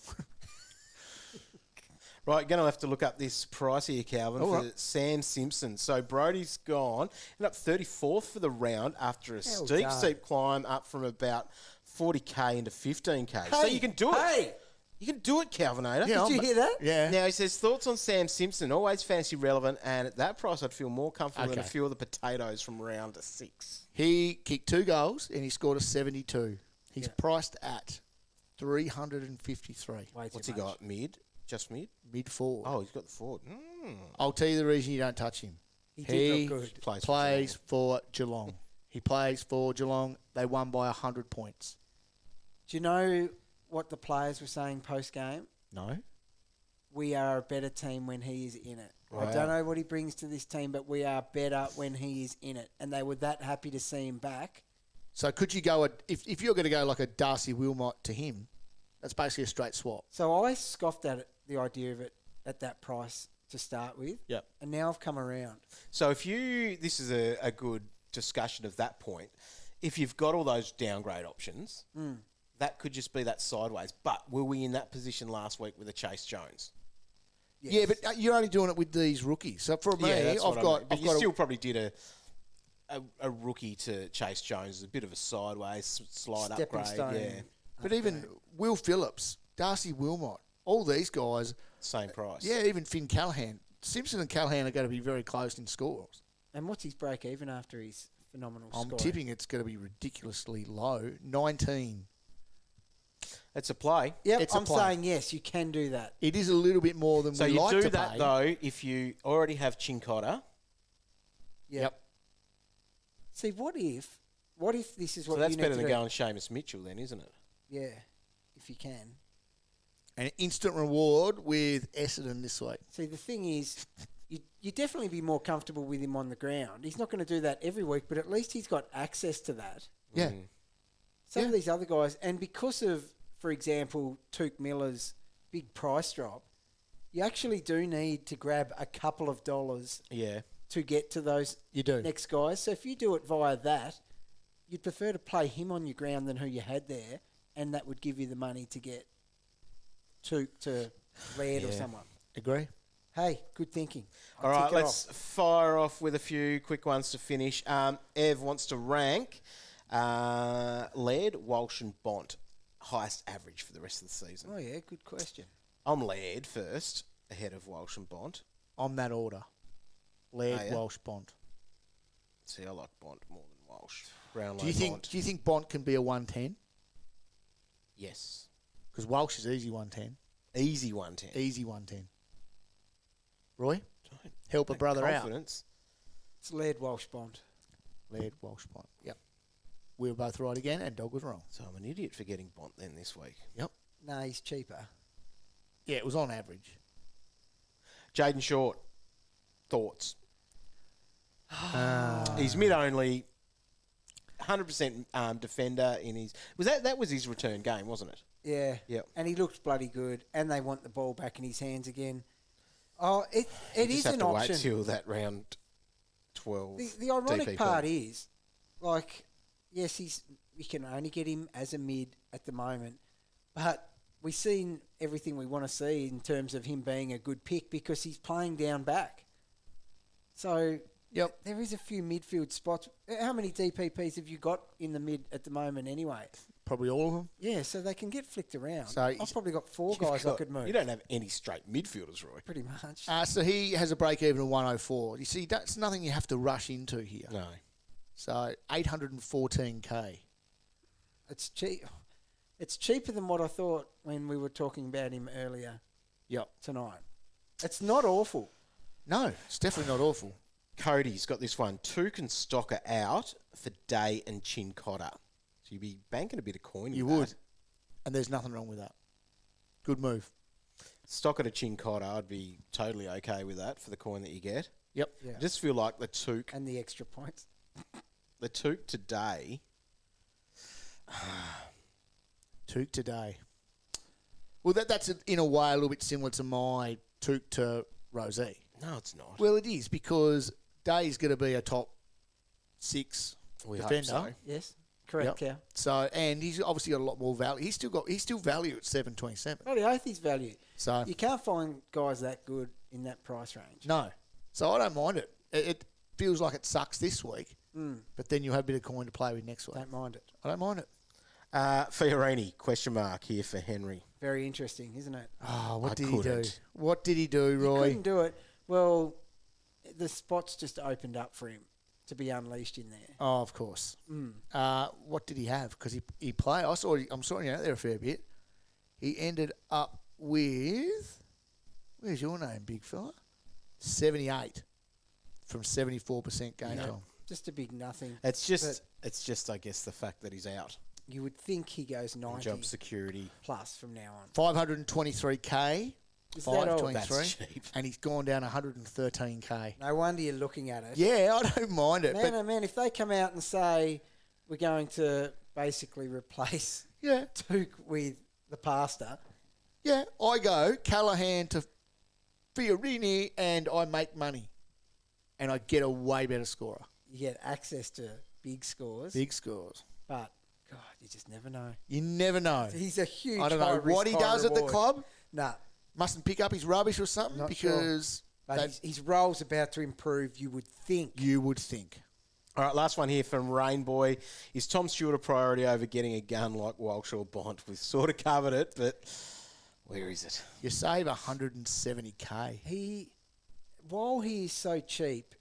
Right, going to have to look up this price here, Calvin, for right. Sam Simpson. So Brody's gone. Ended up 34th for the round after a steep climb up from about 40K into 15K. Hey, so you can do it. Hey! You can do it, Calvinator. Did you hear that? Yeah. Now, he says, thoughts on Sam Simpson, always fantasy relevant, and at that price I'd feel more comfortable than a few of the potatoes from round 6. He kicked 2 goals and he scored a 72. He's priced at 353. What's he got? Mid? Just mid? Mid forward. Oh, he's got the forward. I'll tell you the reason you don't touch him. He did look good. Plays for Geelong. He plays for Geelong. They won by 100 points. Do you know what the players were saying post-game? No. We are a better team when he is in it. Wow. I don't know what he brings to this team, but we are better when he is in it. And they were that happy to see him back. So could you go, if you're going to go like a Darcy Wilmot to him, that's basically a straight swap. So I scoffed at the idea of it at that price to start with. Yep. And now I've come around. So this is a good discussion of that point. If you've got all those downgrade options, that could just be that sideways. But were we in that position last week with a Chase Jones? Yes. Yeah, but you're only doing it with these rookies. So for me, that's what I mean. But I've you got still probably did a rookie to Chase Jones, a bit of a sideways slide Stepping upgrade. stone. Yeah, But even Will Phillips, Darcy Wilmot, all these guys, same price. yeah, even Finn Callahan. Simpson and Callahan are going to be very close in scores. And what's his break even after his phenomenal I'm score? tipping it's going to be ridiculously low. 19. It's a play. Yep, It's a I'm play. saying yes, you can do that. It is a little bit more than So we you like do to that pay. though if you already have Cincotta. Yep. See, what if this is what So that's you need better to than do? going Seamus Mitchell then, isn't it? Yeah, if you can. An instant reward with Essendon this week. See, the thing is, you definitely be more comfortable with him on the ground. He's not going to do that every week, but at least he's got access to that. Yeah. Some of these other guys, and because of, for example, Touk Miller's big price drop, you actually do need to grab a couple of dollars Yeah. to get to those You do. next guys. So if you do it via that, you'd prefer to play him on your ground than who you had there, and that would give you the money to get Touk to Laird or someone. Agree? Hey, good thinking. All right, tick it let's off. fire off with a few quick ones to finish. Ev wants to rank Laird, Walsh and Bont highest average for the rest of the season. Oh, yeah, good question. I'm Laird first, ahead of Walsh and Bont. On that order. Laird, Oh, yeah? Walsh, Bont. See, I like Bont more than Walsh. Brownlow Do you Bont. think Bont can be a 110? Yes. Because Walsh is easy 110. Easy 110. Easy 110. Roy? Help a brother Confidence. It's Laird, Walsh, Bond. out. Laird, Walsh, Bont. Yep. We were both right again, and Dog was wrong. So I'm an idiot for getting Bont then this week. Yep. No, he's cheaper. Yeah, it was on average. Jaden Short, thoughts? He's mid-only, 100% defender in his... That was his return game, wasn't it? Yeah. Yep. And he looked bloody good, and they want the ball back in his hands again. Oh, it is Just have an to option. wait till that round 12. The ironic DPP. part is, like, yes, we can only get him as a mid at the moment, but we've seen everything we want to see in terms of him being a good pick because he's playing down back. So, Yep. there is a few midfield spots. How many DPPs have you got in the mid at the moment anyway? Probably all of them. Yeah, so they can get flicked around. So I've probably got four You've guys I got- could move. You don't have any straight midfielders, Roy. Pretty much. So he has a break even of 104. You see, that's nothing you have to rush into here. No. So 814k. It's cheap. It's cheaper than what I thought when we were talking about him earlier Yep. tonight. It's not awful. No, it's definitely not awful. Cody's got this one. Touk and Stocker out for Day and Cincotta. So you'd be banking a bit of coin. You with would. that. And there's nothing wrong with that. Good move. Stocker to Cincotta, I'd be totally okay with that for the coin that you get. Yep. Yeah. I just feel like the Touk And the extra points. today. Touk today. Well, that's in a way a little bit similar to my Touk to Rosie. No, it's not. Well, it is because Day's going to be a top 6 We hope defender. so. Yes. Correct, Yep. yeah. So, and he's obviously got a lot more value. He's still value at 727. Bloody oath his value. So You can't find guys that good in that price range. no, so I don't mind it. It feels like it sucks this week, but then you have a bit of coin to play with next week. Don't mind it. I don't mind it. Fiorini, question mark here for Henry. Very interesting, isn't it? Oh, what I did he do? couldn't. What did he do, He Roy? couldn't do it. Well, the spots just opened up for him to be unleashed in there. Oh, of course. What did he have? Because he played. I'm sorting out there a fair bit. He ended up with, where's your name, big fella? 78 from 74% game time. Just a big nothing. It's just, I guess, the fact that he's out. You would think he goes 90 Job security. plus from now on. 523k. Is that all? 523. That's cheap. And he's gone down 113k. No wonder you're looking at it. Yeah, I don't mind it. Man, but oh man, if they come out and say we're going to basically replace yeah, Touk with the pasta, yeah, I go Callahan to Fiorini and I make money. And I get a way better scorer. you get access to big scores. Big scores. But, God, You just never know. You never know. He's a huge. I don't know what he does at the club. Nah, mustn't pick up his rubbish or something Not because but his role's about to improve. You would think. All right, last one here from Rainboy. Is Tom Stewart a priority over getting a gun like Walsh or Bont? We've sort of covered it, but where is it? You save 170K. While he is so cheap,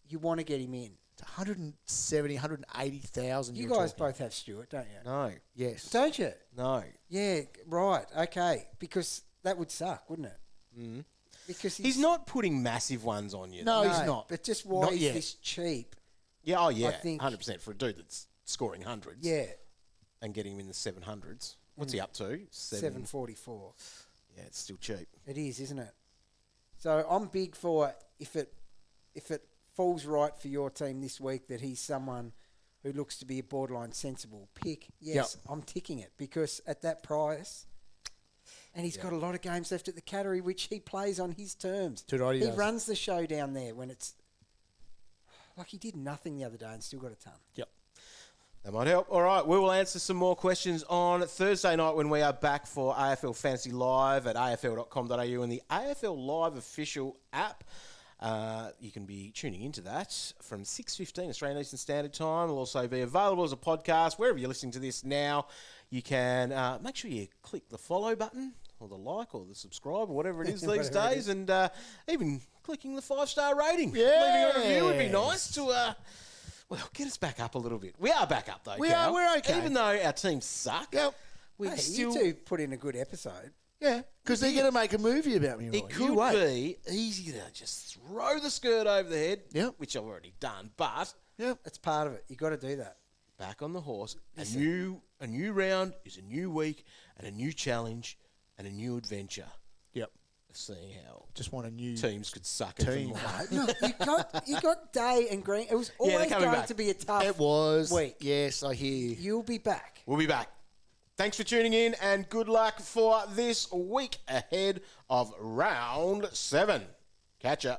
you want to get him in. It's 170, 180,000. You guys both have Stewart, don't you? No. Yes. Don't you? No. Yeah, right. Okay. Because that would suck, wouldn't it? Mm. Because he's not putting massive ones on you. No, he's not. But just why Not is yet. this cheap? Yeah, oh yeah, I think- 100% for a dude that's scoring hundreds. Yeah. And getting him in the 700s. What's he up to? 744. Yeah, it's still cheap. It is, isn't it? So I'm big for if it falls right for your team this week that he's someone who looks to be a borderline sensible pick. Yes, I'm ticking it because at that price, and he's got a lot of games left at the Cattery, which he plays on his terms. Too right, he does. runs the show down there when it's like he did nothing the other day and still got a ton. Yep. That might help. All right, we will answer some more questions on Thursday night when we are back for AFL Fantasy Live at afl.com.au and the AFL Live official app. You can be tuning into that from 6:15 Australian Eastern Standard Time. It'll also be available as a podcast wherever you're listening to this now. You can make sure you click the follow button or the like or the subscribe or whatever it is these days, and even clicking the 5-star rating. Yeah. Leaving a review would be nice to get us back up a little bit. We are back up though. Cal. We're okay. Even though our teams suck. Yep. We Hey, still. you two put in a good episode. Yeah, because they're going to make a movie about me, Roy. It could be easy to just throw the skirt over the head, Yep. which I've already done, but That's part of it. You got to do that. back on the horse. A new round is a new week and a new challenge and a new adventure. Yep. Of seeing how Just want a new teams could suck team. it. No, you got Day and Green. It was they're always coming going back. to be a tough It was. week. Yes, I hear you. You'll be back. We'll be back. Thanks for tuning in and good luck for this week ahead of round 7. Catch ya.